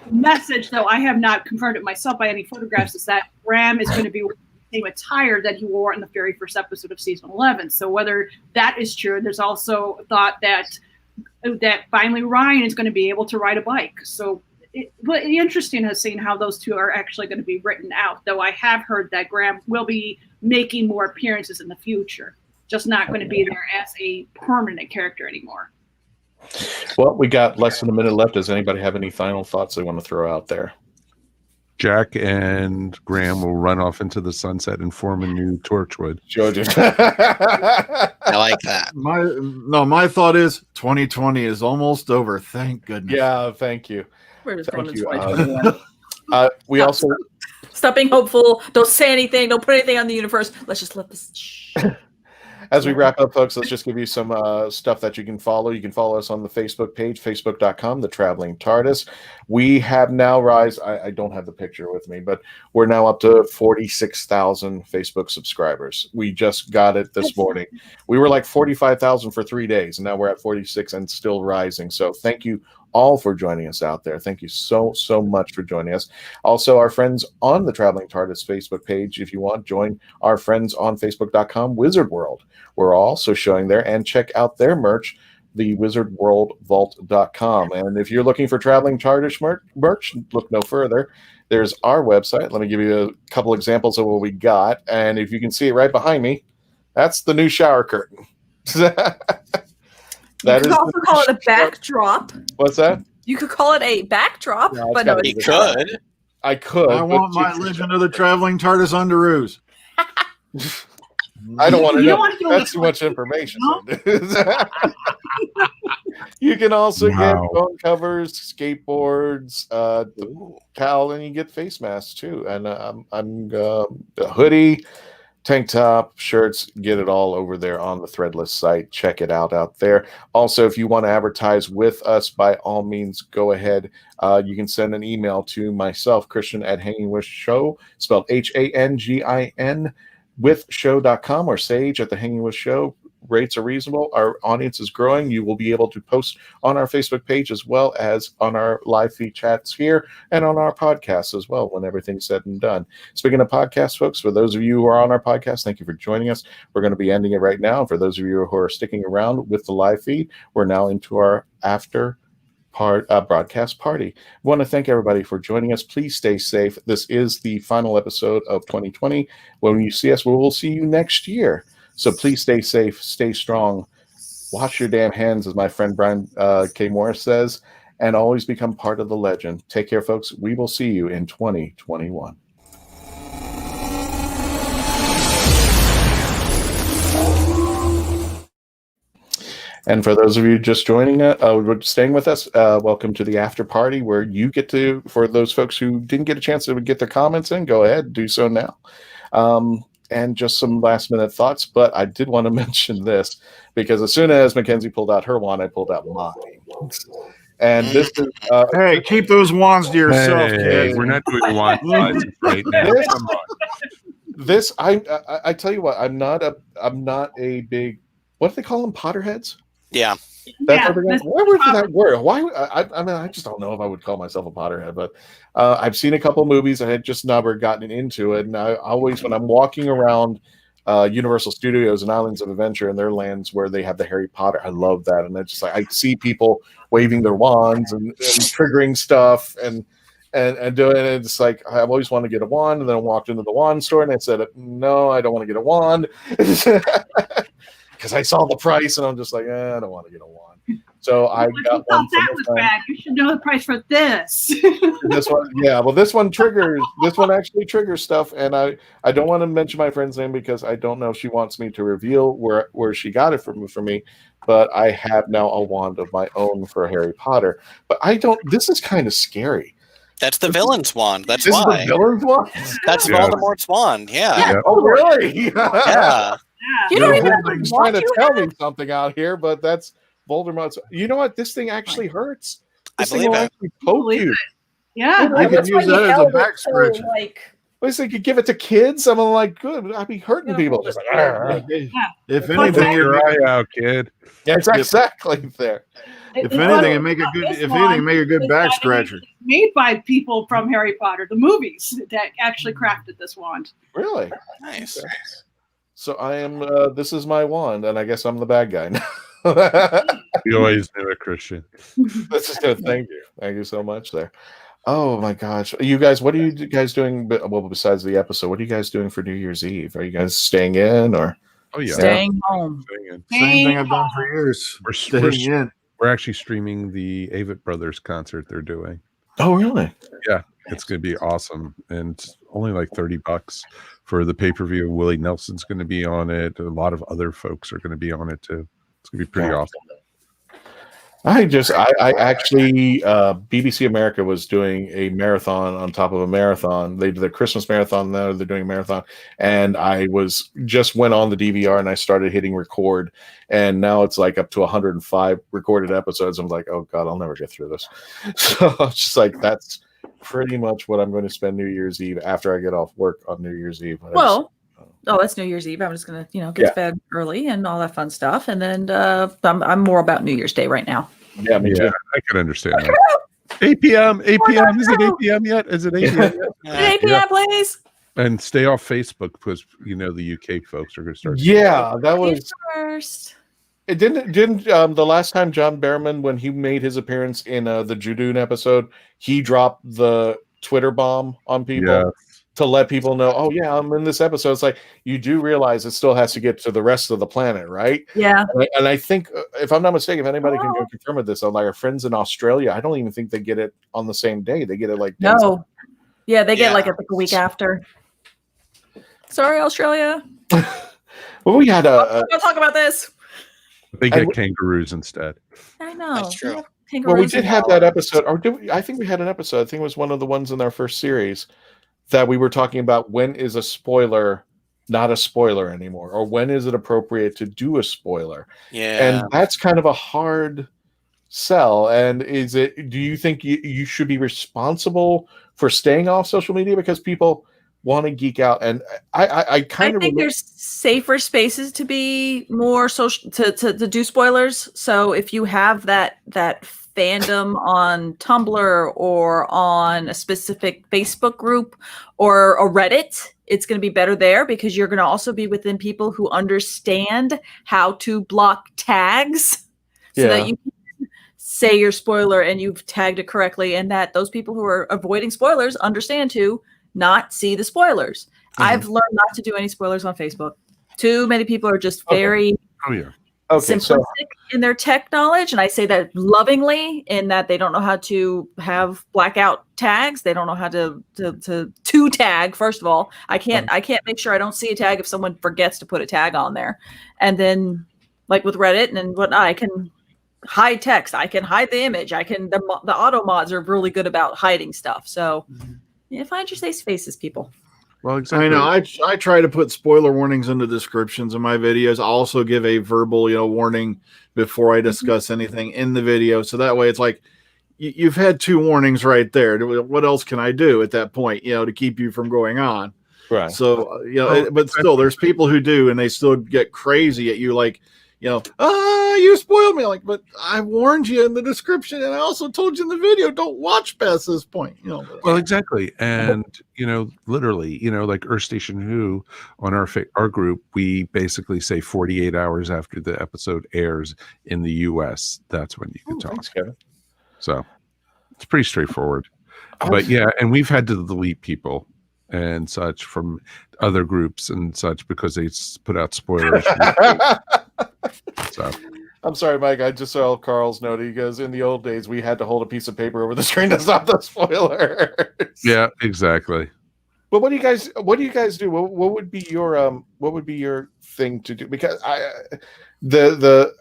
message, though I have not confirmed it myself by any photographs, is that Graham is going to be same attire that he wore in the very first episode of season 11. So whether that is true, there's also thought that finally Ryan is going to be able to ride a bike. So but interesting is seeing how those two are actually going to be written out, though I have heard that Graham will be making more appearances in the future, just not going to be there as a permanent character anymore. Well, we got less than a minute left. Does anybody have any final thoughts they want to throw out there? Jack and Graham will run off into the sunset and form a new Torchwood. I like that. My thought is 2020 is almost over. Thank goodness. Yeah, thank you. We're just going Thank to you. 2021. We also Stop being hopeful. Don't say anything. Don't put anything on the universe. Let's just let this. As we wrap up, folks, let's just give you some stuff that you can follow. You can follow us on the Facebook page, facebook.com, The Traveling TARDIS. We have now I don't have the picture with me, but we're now up to 46,000 Facebook subscribers. We just got it this morning. We were like 45,000 for 3 days, and now we're at 46 and still rising. So thank you all for joining us out there. Thank you so much for joining us. Also, our friends on the Traveling TARDIS Facebook page, if you want, join our friends on facebook.com, Wizard World. We're also showing there, and check out their merch, the wizardworldvault.com. And if you're looking for Traveling TARDIS merch, look no further. There's our website. Let me give you a couple examples of what we got. And if you can see it right behind me, that's the new shower curtain. You could also call it a backdrop. What's that? You could call it a backdrop, but no, You could. I could. I want my Legend of the Traveling TARDIS underoos. I don't want to You know. don't want to go That's too much information. You can also get phone covers, skateboards, towel, and you get face masks too. And I'm a hoodie, tank top, shirts, get it all over there on the Threadless site. Check it out there. Also, if you want to advertise with us, by all means, go ahead. You can send an email to myself, Christian, at Hanging With Show, spelled HANGIN, with show.com, or Sage at the Hanging With Show. Rates are reasonable. Our audience is growing. You will be able to post on our Facebook page as well as on our live feed chats here and on our podcasts as well when everything's said and done. Speaking of podcasts, folks, for those of you who are on our podcast, thank you for joining us. We're going to be ending it right now. For those of you who are sticking around with the live feed, we're now into our after broadcast party. I want to thank everybody for joining us. Please stay safe. This is the final episode of 2020. When you see us, we will see you next year. So please stay safe, stay strong, wash your damn hands, as my friend Brian K. Morris says, and always become part of the legend. Take care, folks. We will see you in 2021. And for those of you just joining staying with us, welcome to the after party, where you get to, for those folks who didn't get a chance to get their comments in, go ahead, do so now. And just some last minute thoughts, but I did want to mention this, because as soon as Mackenzie pulled out her wand, I pulled out mine. And this is hey, keep those wands to yourself, kid. We're not doing wand sizes right now. This I tell you what, I'm not a big, what do they call them, Potterheads? Yeah. That's why were for that word? Why? I mean, I just don't know if I would call myself a Potterhead, but I've seen a couple movies. I had just never gotten into it, and I always, when I'm walking around Universal Studios and Islands of Adventure and their lands where they have the Harry Potter, I love that, and it's just like I see people waving their wands and triggering stuff and doing it. And it's like I've always wanted to get a wand, and then I walked into the wand store and I said, no, I don't want to get a wand. Because I saw the price and I'm just like, I don't want to get a wand. So I got one. That was bad. You should know the price for this. This one, yeah. Well, this one triggers. This one actually triggers stuff, and I don't want to mention my friend's name because I don't know if she wants me to reveal where she got it from me. But I have now a wand of my own for Harry Potter. But I don't. This is kind of scary. That's the villain's wand. That's this why. Is the villain's wand? That's Voldemort's wand. Yeah. Oh, really? Yeah. You don't even Voldemort's trying to tell me something out here, but that's Voldemort's. You know what? This thing actually hurts. This thing will actually poke you. Yeah, I could use that as a back scratcher. At least they could give it to kids. I'm like, good. I'd be hurting people. Just like, if anything, your eye out, kid. Yeah, it's exactly there. If anything, it make a good. If anything, make a good back scratcher. Made by people from Harry Potter, the movies that actually crafted this wand. Really nice. So I am. This is my wand, and I guess I'm the bad guy now. You always knew it, Christian. That's just good. Thank you so much. There. Oh my gosh, you guys! What are you guys doing? Well, besides the episode, what are you guys doing for New Year's Eve? Are you guys staying in or? Oh yeah, staying home. Same thing I've done for years. We're staying in. We're actually streaming the Avett Brothers concert they're doing. Oh, really? Yeah, it's going to be awesome, and it's only like $30 for the pay-per-view. Willie Nelson's going to be on it. A lot of other folks are going to be on it too. It's going to be pretty awesome. I actually BBC America was doing a marathon on top of a marathon. They did a Christmas marathon. Now they're doing a marathon, and I just went on the DVR and I started hitting record, and now it's like up to 105 recorded episodes. I'm like, oh god, I'll never get through this. So it's just like that's pretty much what I'm going to spend New Year's Eve after I get off work on New Year's Eve. That's New Year's Eve. I'm just gonna, get to bed early and all that fun stuff, and then I'm more about New Year's Day right now. Yeah, me too. I can understand that. 8 p.m. 8 p.m. Is it 8 p.m. yet? Is it 8 p.m. yet? 8 p.m. please. And stay off Facebook because the UK folks are going to start. Yeah, that was first. It didn't the last time John Barrowman, when he made his appearance in the Judoon episode, he dropped the Twitter bomb on people to let people know, oh yeah, I'm in this episode. It's like, you do realize it still has to get to the rest of the planet, right? Yeah. And I think, if I'm not mistaken, if anybody can go confirm with this, like our friends in Australia, I don't even think they get it on the same day. They get it like no. Yeah, they get like a week after. Sorry, Australia. Well, we had We'll talk about this. They get kangaroos instead. I know. That's true. Well, we did have that episode, or I think we had an episode. I think it was one of the ones in our first series that we were talking about when is a spoiler not a spoiler anymore, or when is it appropriate to do a spoiler? Yeah. And that's kind of a hard sell. And do you think you should be responsible for staying off social media because people want to geek out? And I think there's safer spaces to be more social to do spoilers. So if you have that fandom on Tumblr or on a specific Facebook group or a Reddit, it's going to be better there because you're going to also be within people who understand how to block tags so that you can say your spoiler and you've tagged it correctly, and that those people who are avoiding spoilers understand to not see the spoilers. Mm-hmm. I've learned not to do any spoilers on Facebook. Too many people are just very simplistic in their tech knowledge, and I say that lovingly, in that they don't know how to have blackout tags. They don't know how to tag. First of all, I can't make sure I don't see a tag if someone forgets to put a tag on there. And then, like with Reddit and whatnot, I can hide text. I can hide the image. The auto mods are really good about hiding stuff. So find your safe spaces, people. Well, exactly. I know. I try to put spoiler warnings in the descriptions of my videos. I also give a verbal, warning before I discuss anything in the video. So that way it's like, you've had 2 warnings right there. What else can I do at that point, to keep you from going on? Right. So, but still, there's people who do, and they still get crazy at you, like, you spoiled me. Like, but I warned you in the description, and I also told you in the video, don't watch past this point. Well, exactly, and literally, like Earth Station Who on our group, we basically say 48 hours after the episode airs in the U.S. That's when you can talk. Thanks, Kevin. So it's pretty straightforward. But and we've had to delete people and such from other groups and such because they put out spoilers. So I'm sorry, Mike. I just saw Carl's note. He goes, in the old days, we had to hold a piece of paper over the screen to stop the spoilers. Yeah, exactly. But what do you guys do? What would be your thing to do? Because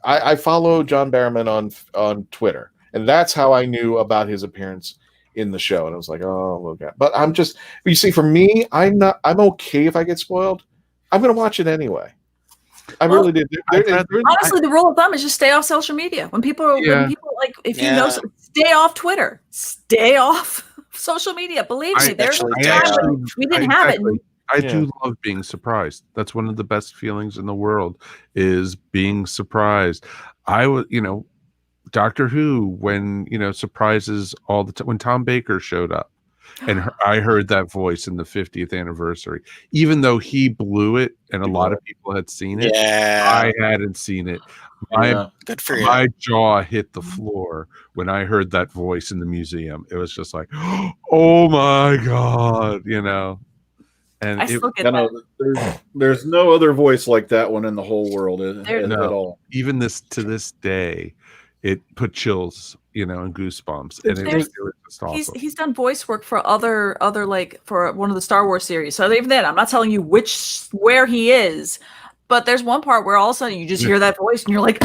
I follow John Barrowman on Twitter, and that's how I knew about his appearance in the show. And I was like, oh, look at. But you see, for me, I'm okay if I get spoiled. I'm going to watch it anyway. I really did. Honestly, the rule of thumb is just stay off social media. When people if you know, stay off Twitter, stay off social media. Believe me, there's a actually time do. when we didn't have it. I do love being surprised. That's one of the best feelings in the world, is being surprised. I was, Doctor Who, when, surprises all the time. When Tom Baker showed up and I heard that voice in the 50th anniversary, even though he blew it and a lot of people had seen it, I hadn't seen it. Good for you. My jaw hit the floor when I heard that voice in the museum. It was just like, oh my God, And I still get that. There's no other voice like that one in the whole world at all. Even to this day, it put chills, and goosebumps. And it was just awesome. He's done voice work for other like for one of the Star Wars series. So even then, I'm not telling you where he is, but there's one part where all of a sudden you just hear that voice and you're like,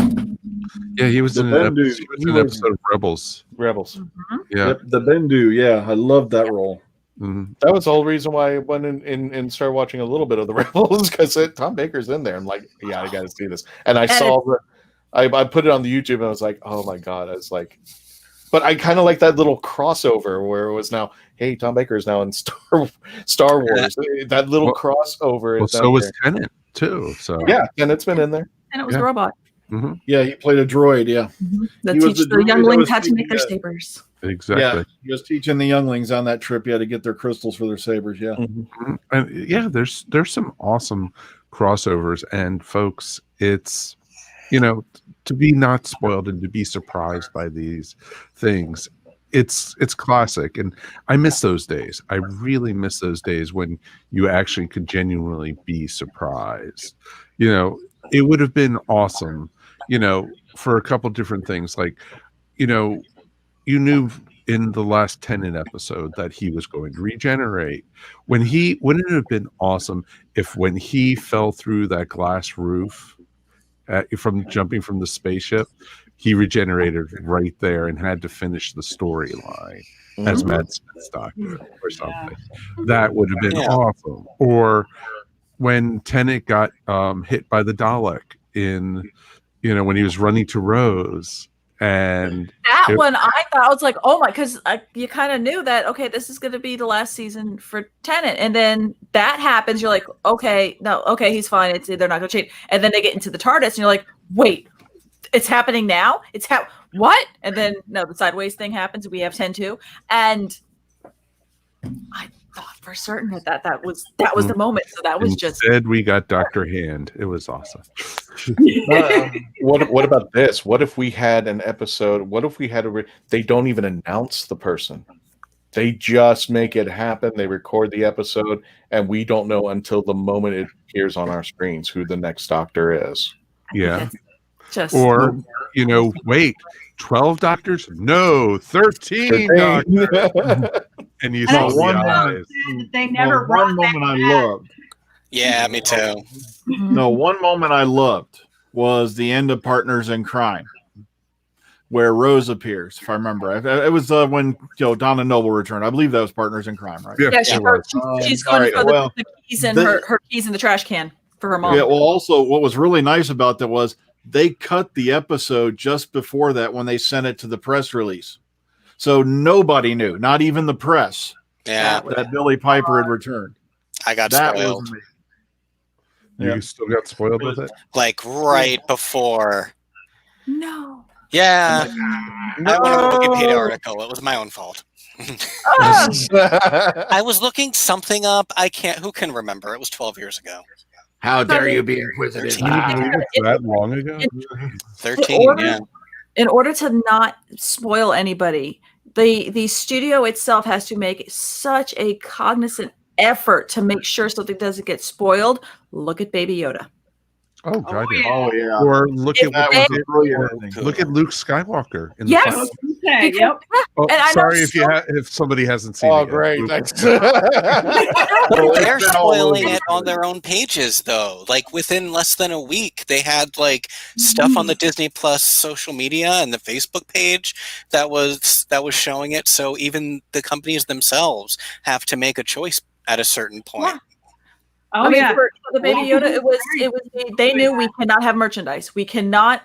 yeah, he was in an episode of Rebels. Mm-hmm. Yeah, yep, the Bendu. Yeah, I love that role. Mm-hmm. That was the whole reason why I went in and started watching a little bit of the Rebels, because Tom Baker's in there. I'm like, yeah, I got to see this. And I saw I put it on the YouTube and I was like, oh my God. I was like, but I kind of like that little crossover where it was now, hey, Tom Baker is now in Star Wars. That little crossover. Well, so was Tennant too. So yeah, Tennant's been in there. And it was a robot. Mm-hmm. Yeah, he played a droid. Yeah, that teaches the younglings how to make their sabers. Exactly. Yeah, he was teaching the younglings on that trip. Yeah, to get their crystals for their sabers. Yeah, and yeah, there's some awesome crossovers, and folks, it's to be not spoiled and to be surprised by these things. It's classic, and I miss those days. I really miss those days when you actually could genuinely be surprised. It would have been awesome, for a couple different things. Like, you knew in the last Tennant episode that he was going to regenerate. Wouldn't it have been awesome if when he fell through that glass roof from jumping from the spaceship, he regenerated right there and had to finish the storyline as Matt Smith's doctor or something? That would have been awesome. Or when Tennant got hit by the Dalek in, when he was running to Rose. And that one, I thought, I was like, oh my, because you kind of knew that, okay, this is going to be the last season for Tennant. And then that happens. You're like, okay, he's fine. They're not going to change. And then they get into the TARDIS and you're like, wait, it's happening now? What? And then, no, the sideways thing happens. We have 10-2. And I thought for certain that was the moment. So that was Instead, we got Dr. Hand. It was awesome. What about this? What if we had an episode? What if we had they don't even announce the person? They just make it happen. They record the episode, and we don't know until the moment it appears on our screens who the next doctor is. Yeah. Or, wait, 12 doctors? No, 13 doctors. And you saw one moment. They never one moment I loved. Yeah, me too. No, one moment I loved was the end of Partners in Crime, where Rose appears. If I remember, it was when Donna Noble returned. I believe that was Partners in Crime, right? Yeah, she's going to throw the keys in her keys in the trash can for her mom. Yeah. Well, also, what was really nice about that was they cut the episode just before that when they sent it to the press release. So nobody knew, not even the press, that Billy Piper had returned. I got spoiled. You still got spoiled with it? Like right before. No. Yeah. I went on the Wikipedia article. It was my own fault. I was looking something up. Who can remember? It was 12 years ago. How dare you be inquisitive? That long ago? 13, yeah. In order to not spoil anybody, the studio itself has to make such a cognizant effort to make sure something doesn't get spoiled. Look at Baby Yoda. Oh God! Oh yeah. Or look at Luke Skywalker. In the yes. Okay, yep. Oh, sorry if somebody hasn't seen it. Oh, great! They're spoiling it on their own pages, though. Like within less than a week, they had stuff on the Disney Plus social media and the Facebook page that was showing it. So even the companies themselves have to make a choice at a certain point. Yeah. For the Baby Yoda, it was they knew we cannot have merchandise. We have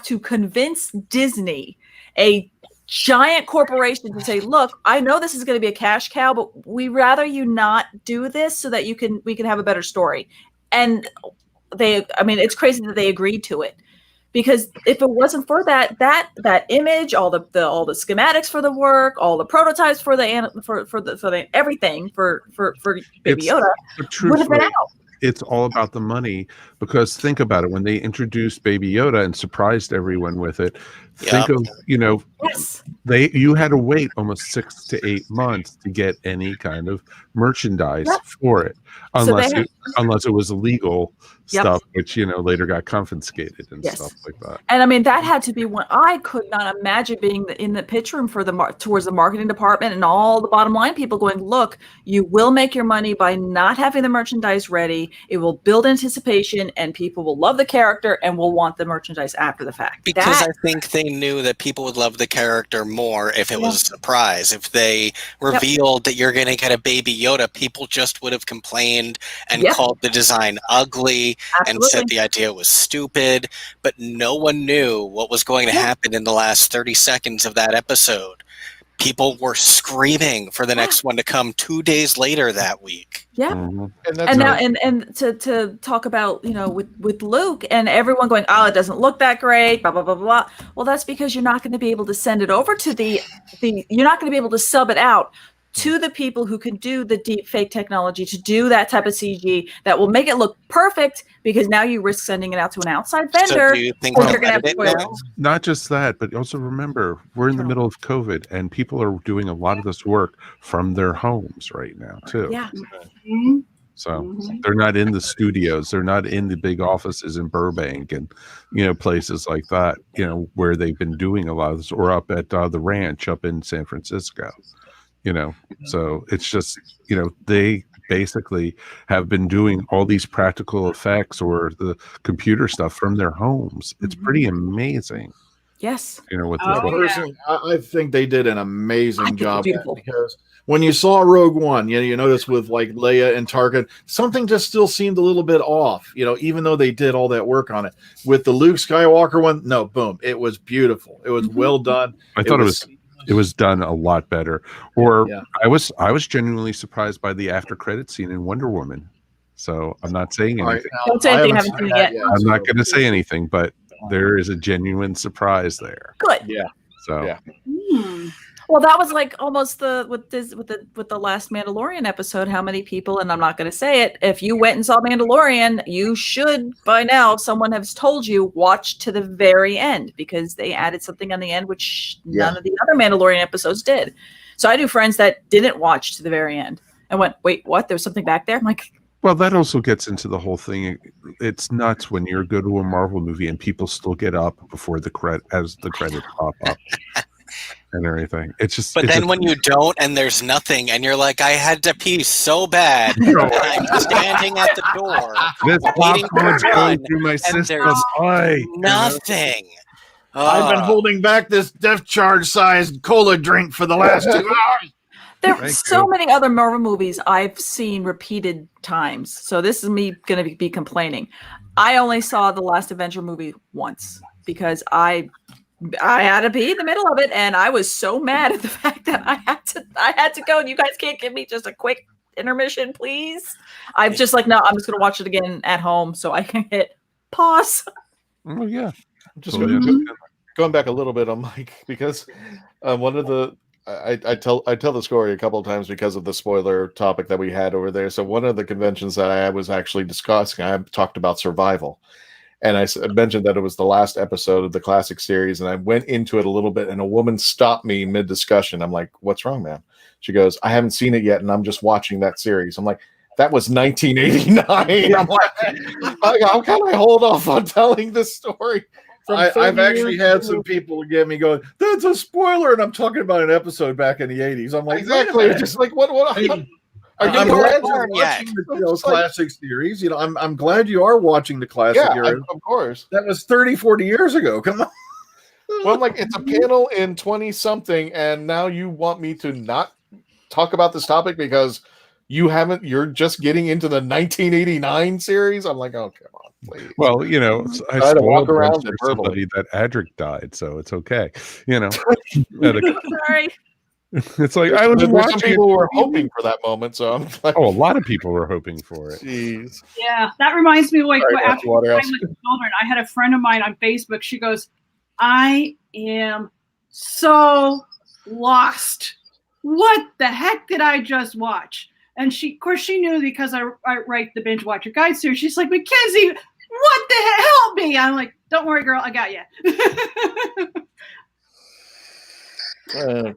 to convince Disney, a giant corporation to say, look, I know this is going to be a cash cow, but we rather you not do this so that we can have a better story. And it's crazy that they agreed to it, because if it wasn't for that image, all the schematics for the work, all the prototypes for the everything for Baby Yoda would have been out. It's all about the money, because think about it. When they introduced Baby Yoda and surprised everyone with it, think of, you had to wait almost 6 to 8 months to get any kind of merchandise for it, unless it was illegal stuff, which later got confiscated and stuff like that. And that had to be one. I could not imagine being in the pitch room for towards the marketing department and all the bottom line people going, look, you will make your money by not having the merchandise ready. It will build anticipation, and people will love the character and will want the merchandise after the fact. Because I think they knew that people would love the character more if it was a surprise. If they revealed that you're going to get a Baby Yoda, people just would have complained and called the design ugly and said the idea was stupid. But no one knew what was going to happen in the last 30 seconds of that episode. People were screaming for the next one to come 2 days later that week. Yeah. And to talk about, with Luke and everyone going, oh, it doesn't look that great, blah, blah, blah, blah. Well, that's because you're not going to be able to send it over to you're not going to be able to sub it out to the people who can do the deep fake technology to do that type of CG that will make it look perfect, because now you risk sending it out to an outside vendor. So do you think you're going to have not just that, but also remember, we're in the middle of COVID, and people are doing a lot of this work from their homes right now too. Yeah. So they're not in the studios, they're not in the big offices in Burbank and places like that, where they've been doing a lot of this, or up at the ranch up in San Francisco. So it's just, they basically have been doing all these practical effects or the computer stuff from their homes. It's pretty amazing. Yes. I think they did an amazing job, because when you saw Rogue One, you notice with like Leia and Tarkin, something just still seemed a little bit off, even though they did all that work on it. With the Luke Skywalker one, no, boom, it was beautiful. It was well done. I thought it was done a lot better. Or I was genuinely surprised by the after credit scene in Wonder Woman. So I'm not saying anything. Don't say anything. I haven't seen it yet. I'm not going to say anything, but there is a genuine surprise there. Good. Yeah. So. Well, that was like almost with the last Mandalorian episode. How many people? And I'm not going to say it. If you went and saw Mandalorian, you should by now. Someone has told you watch to the very end, because they added something on the end which none of the other Mandalorian episodes did. So I do friends that didn't watch to the very end and went, "Wait, what? There's something back there." I'm like, well, that also gets into the whole thing. It's nuts when you go to a Marvel movie and people still get up before the credits pop up. And everything. But then when you don't and there's nothing and you're like, I had to pee so bad, and I'm standing at the door waiting for going through my system, there's nothing. I've been holding back this Death Charge sized cola drink for the last 2 hours. There are so many other Marvel movies I've seen repeated times. So this is me going to be complaining. I only saw the last Avenger movie once, because I had to be in the middle of it, and I was so mad at the fact that I had to go, and you guys can't give me just a quick intermission, please. I'm just like, no, I'm just going to watch it again at home so I can hit pause. Oh yeah. Just going back a little bit on Mike, because one of the I tell the story a couple of times because of the spoiler topic that we had over there. So one of the conventions that I was actually discussing, I talked about survival. And I mentioned that it was the last episode of the classic series, and I went into it a little bit, and a woman stopped me mid-discussion. I'm like, what's wrong, ma'am? She goes, I haven't seen it yet, and I'm just watching that series. I'm like, that was 1989. I'm like, how can I hold off on telling this story? I've actually had some people get me going, that's a spoiler, and I'm talking about an episode back in the 80s. I'm like, exactly. Just like, what? I'm glad you're watching those classic series. I'm glad you are watching the classic era. Of course. That was 30, 40 years ago. Come on. Well, I'm like, it's a panel in 20-something, and now you want me to not talk about this topic because You're just getting into the 1989 series. I'm like, oh, come on, please. Well, I had to walk spoiled one around for it verbally. somebody that Adric died, so it's okay. Sorry. It's like I was There's watching. some people who were hoping for that moment, so I'm like, Oh, a lot of people were hoping for it. Jeez. Yeah, that reminds me of Sorry, after Waterhouse. time with children. I had a friend of mine on Facebook. She goes, "I am so lost. What the heck did I just watch?" And of course, she knew because I write the Binge Watcher Guide series. She's like, "Mackenzie, what the heck? Help me!" I'm like, "Don't worry, girl, I got you."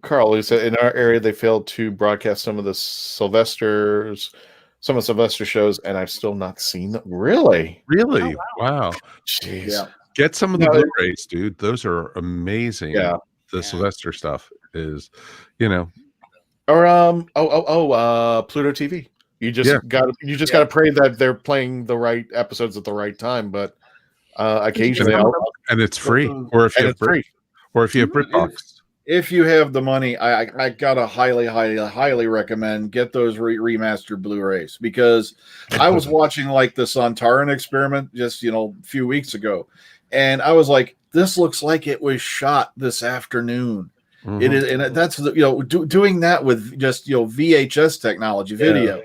Carl, who said in our area they failed to broadcast some of Sylvester shows, and I've still not seen them. Really? Really? Wow. Jeez. Yeah. Get some of the Blu-rays, dude. Those are amazing. Yeah. The Sylvester stuff is, Or Pluto TV. You just gotta pray that they're playing the right episodes at the right time, but occasionally and it's free. Or if you have BritBox. If you have the money, I gotta highly recommend get those remastered Blu-rays, because I was watching like the Sontaran Experiment just a few weeks ago, and I was like, this looks like it was shot this afternoon. Mm-hmm. It is, and that's doing that with just VHS technology, video.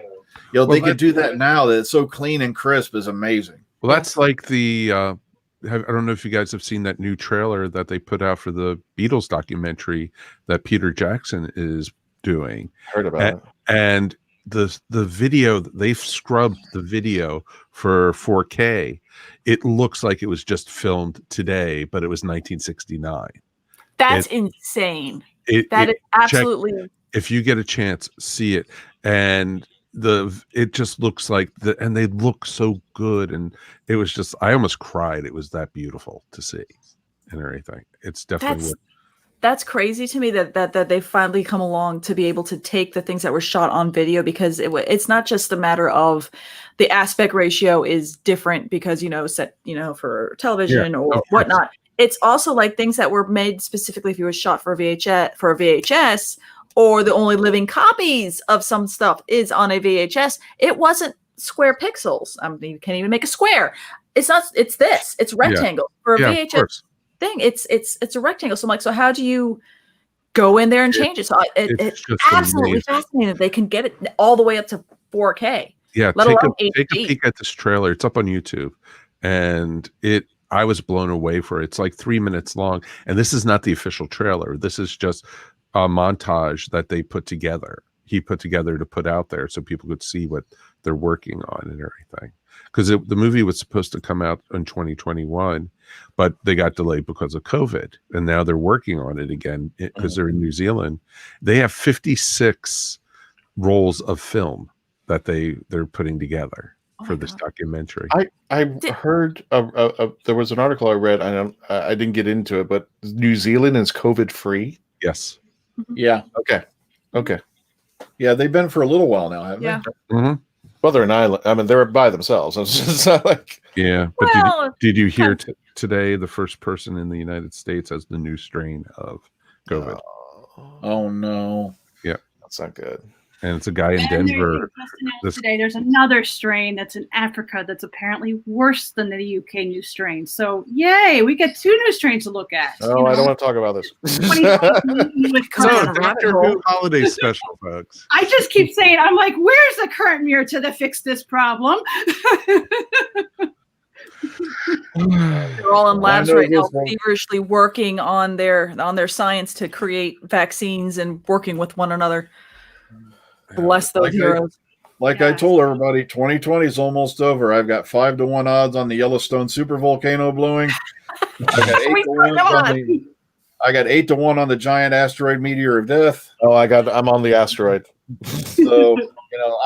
They could do that now. That it's so clean and crisp is amazing. Well, that's like the. I don't know if you guys have seen that new trailer that they put out for the Beatles documentary that Peter Jackson is doing. Heard about it. And the video, they've scrubbed the video for 4K. It looks like it was just filmed today, but it was 1969. That's insane. That is absolutely. If you get a chance, see it. And it just looks like and they look so good, and it was just, I almost cried. It was that beautiful to see and everything. It's definitely that's crazy to me that they finally come along to be able to take the things that were shot on video, because it's not just a matter of the aspect ratio is different because set for television or whatnot. It's also like things that were made specifically if you were shot for VHS, or the only living copies of some stuff is on a VHS. It wasn't square pixels. I mean, you can't even make a square. It's not. It's this. It's rectangle for a VHS thing. It's a rectangle. So I'm like, so how do you go in there and change it? So it's absolutely fascinating. They can get it all the way up to 4K. Yeah, take a peek at this trailer. It's up on YouTube, and I was blown away for it. It's like 3 minutes long, and this is not the official trailer. This is just a montage that they put together. He put together to put out there so people could see what they're working on and everything. Because the movie was supposed to come out in 2021, but they got delayed because of COVID, and now they're working on it again because they're in New Zealand. They have 56 rolls of film that they're putting together for this documentary. I heard there was an article I read. I didn't get into it, but New Zealand is COVID free. Yes. Yeah. Okay. Yeah, they've been for a little while now, haven't they? Mm-hmm. Well, they're an island. I mean, they're by themselves. It's not like. Yeah, but did you hear today the first person in the United States has the new strain of COVID? Oh no. Yeah, that's not good. And it's a guy in Denver. Today, there's another strain that's in Africa that's apparently worse than the UK new strain. So, yay, we get 2 new strains to look at. Oh, I don't want to talk about this. Doctor Who holiday special, folks. I just keep saying, I'm like, where's the current mirror to fix this problem? They're all in labs right now, feverishly working on their science to create vaccines and working with one another. Bless those heroes. I told everybody, 2020 is almost over. I've got 5-1 odds on the Yellowstone supervolcano blowing. I got 8-1 on the giant asteroid meteor of death. Oh, I'm on the asteroid. So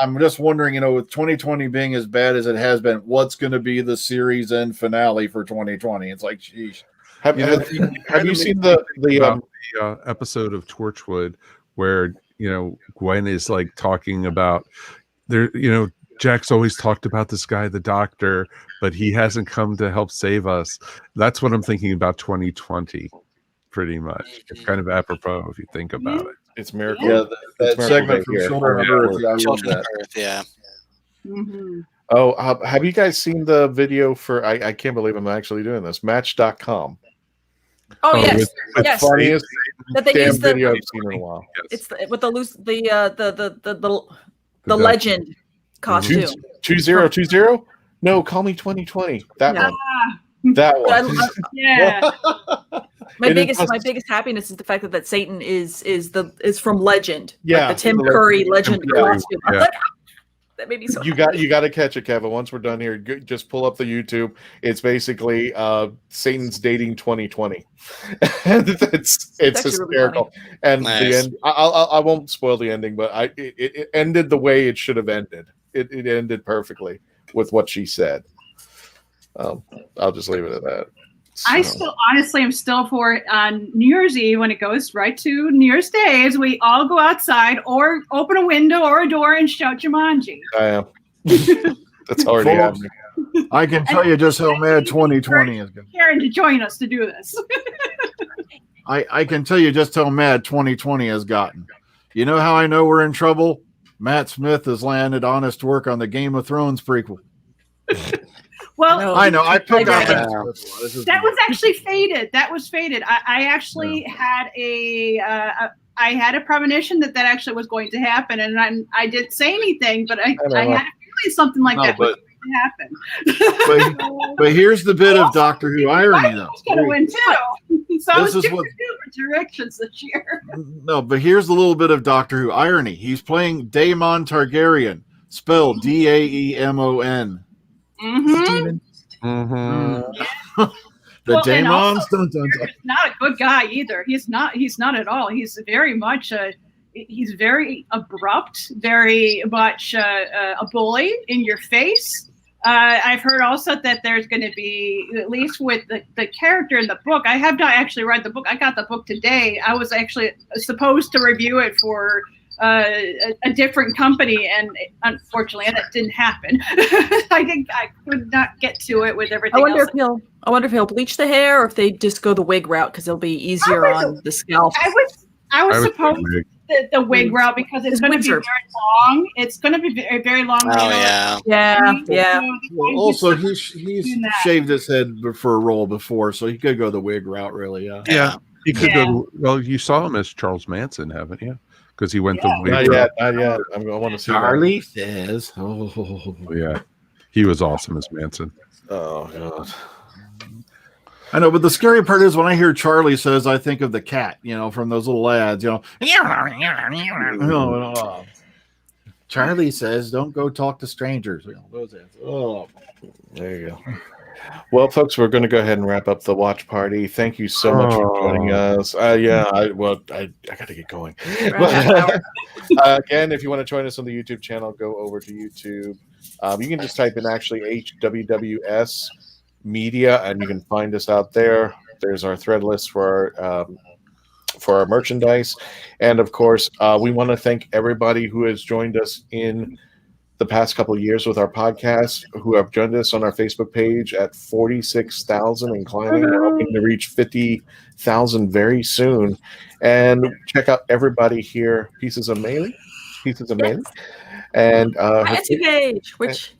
I'm just wondering, with 2020 being as bad as it has been, what's going to be the series end finale for 2020? It's like, geez. Have you seen the episode of Torchwood where Gwen is like talking about Jack's always talked about this guy, the doctor, but he hasn't come to help save us. That's what I'm thinking about 2020, pretty much. It's kind of apropos if you think about it. It's Miracle. Yeah, that It's segment Miracle from Day here. Children of Earth. Yeah, I love Children of that. Earth, yeah. Mm-hmm. Oh, have you guys seen the video for? I can't believe I'm actually doing this. Match.com. Oh yes, The yes. funniest That they damn use the. video I've seen in a while. It's with the loose the legend costume. 2020? No, call me 2020. That Yeah. one. That But one. Yeah. My It is- biggest happiness is the fact that Satan is from Legend. Yeah, Like the Tim the Curry Tim Legend Curry, costume. I'm yeah. like, that made me so. You got to catch it, Kevin. Once we're done here, just pull up the YouTube. It's basically Satan's dating 2020. And it's actually really hysterical. funny. And Nice. the end. I won't spoil the ending, but it ended the way it should have ended. It ended perfectly with what she said. I'll just leave it at that. I So- still, honestly, am still for on New Year's Eve when it goes right to New Year's Day. Is we all go outside or open a window or a door and shout Jumanji. I am. That's already Folks, happening. I can tell you just how mad 2020 is going. Karen to join us to do this. I can tell you just how mad 2020 has gotten. You know how I know we're in trouble? Matt Smith has landed honest work on the Game of Thrones prequel. Well, I know. I took out that Matt Smith. was actually fated. That was fated. I actually had I had a premonition that actually was going to happen, and I didn't say anything, but I had a feeling something like that was going to happen. But here's the bit of Doctor Who irony, though. He's going to win too. So I This was is giving what- two directions this year. No, but here's a little bit of Doctor Who irony. He's playing Daemon Targaryen, spelled Daemon. Mm-hmm. The Well, and Daemons. also, He's not a good guy either. He's not at all. He's very much he's very abrupt, very much a bully in your face. I've heard also that there's going to be, at least with the character in the book, I have not actually read the book. I got the book today. I was actually supposed to review it for a different company, and unfortunately that didn't happen. I could not get to it with everything else. I wonder if he'll bleach the hair or if they just go the wig route because it'll be easier on the scalp. I was supposed the wig route because it's going to be very long. It's going to be very, very long. Yeah. Well, also, he's shaved his head for a role before, so he could go the wig route, really. Yeah, he could go. Well, you saw him as Charles Manson, haven't you? Because he went the wig Not route. yet. Not yet. I want to see Charlie says. Oh, yeah, he was awesome as Manson. Oh god. I know, but the scary part is when I hear Charlie says, I think of the cat, from those little ads, Charlie says, don't go talk to strangers. Those ads. Oh, there you go. Well, folks, we're going to go ahead and wrap up the watch party. Thank you so much for joining us. I got to get going. Again, if you want to join us on the YouTube channel, go over to YouTube. You can just type in actually HWWS Media, and you can find us out there. There's our thread list for our merchandise, and of course, we want to thank everybody who has joined us in the past couple of years with our podcast, who have joined us on our Facebook page at 46,000 and climbing. We're hoping to reach 50,000 very soon. And check out everybody here, Pieces of Melee, and My Etsy page, which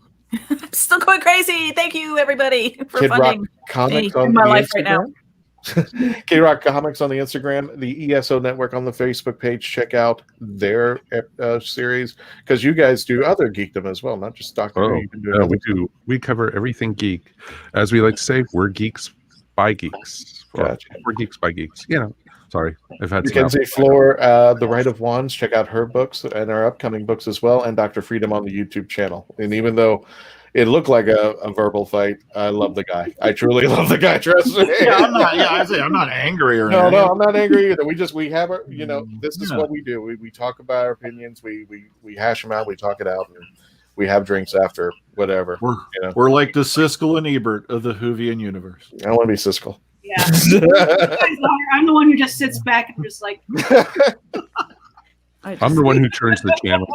I'm still going crazy. Thank you, everybody, for Kid Rock funding Comics me on in my the life right now. Instagram. Kid Rock Comics on the Instagram, the ESO Network on the Facebook page. Check out their series, because you guys do other geekdom as well, not just Doctor Who. You can do we do. We cover everything geek. As we like to say, we're geeks by geeks. Gotcha. We're geeks by geeks. Sorry, I've had Mackenzie Floor, The Right of Wands. Check out her books and our upcoming books as well, and Dr. Freedom on the YouTube channel. And even though it looked like a verbal fight, I love the guy. I truly love the guy. Trust me. I'm not angry or No, anything. I'm not angry either. We have our, this is what we do. We talk about our opinions. We hash them out. We talk it out, and we have drinks after, whatever. We're like the Siskel and Ebert of the Whovian universe. I want to be Siskel. Yeah. I'm the one who just sits back and just like. I'm the one who turns the channel.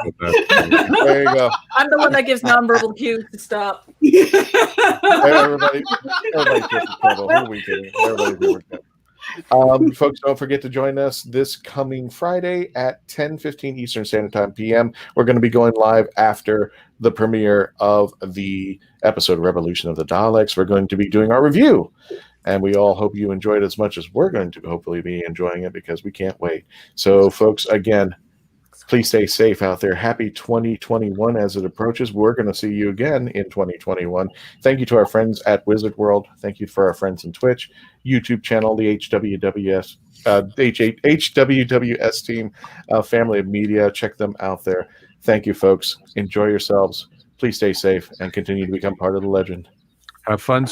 There you go. I'm the one that gives nonverbal cues to stop. Everybody's just in trouble. Who are we kidding? Everybody's in trouble. Folks, don't forget to join us this coming Friday at 10:15 Eastern Standard Time p.m. We're going to be going live after the premiere of the episode Revolution of the Daleks. We're going to be doing our review, and we all hope you enjoyed it as much as we're going to hopefully be enjoying it, because we can't wait. So, folks, again, please stay safe out there. Happy 2021 as it approaches. We're going to see you again in 2021. Thank you to our friends at Wizard World. Thank you for our friends in Twitch, YouTube channel, the HWWS team, family of media. Check them out there. Thank you, folks. Enjoy yourselves. Please stay safe and continue to become part of the legend. Have fun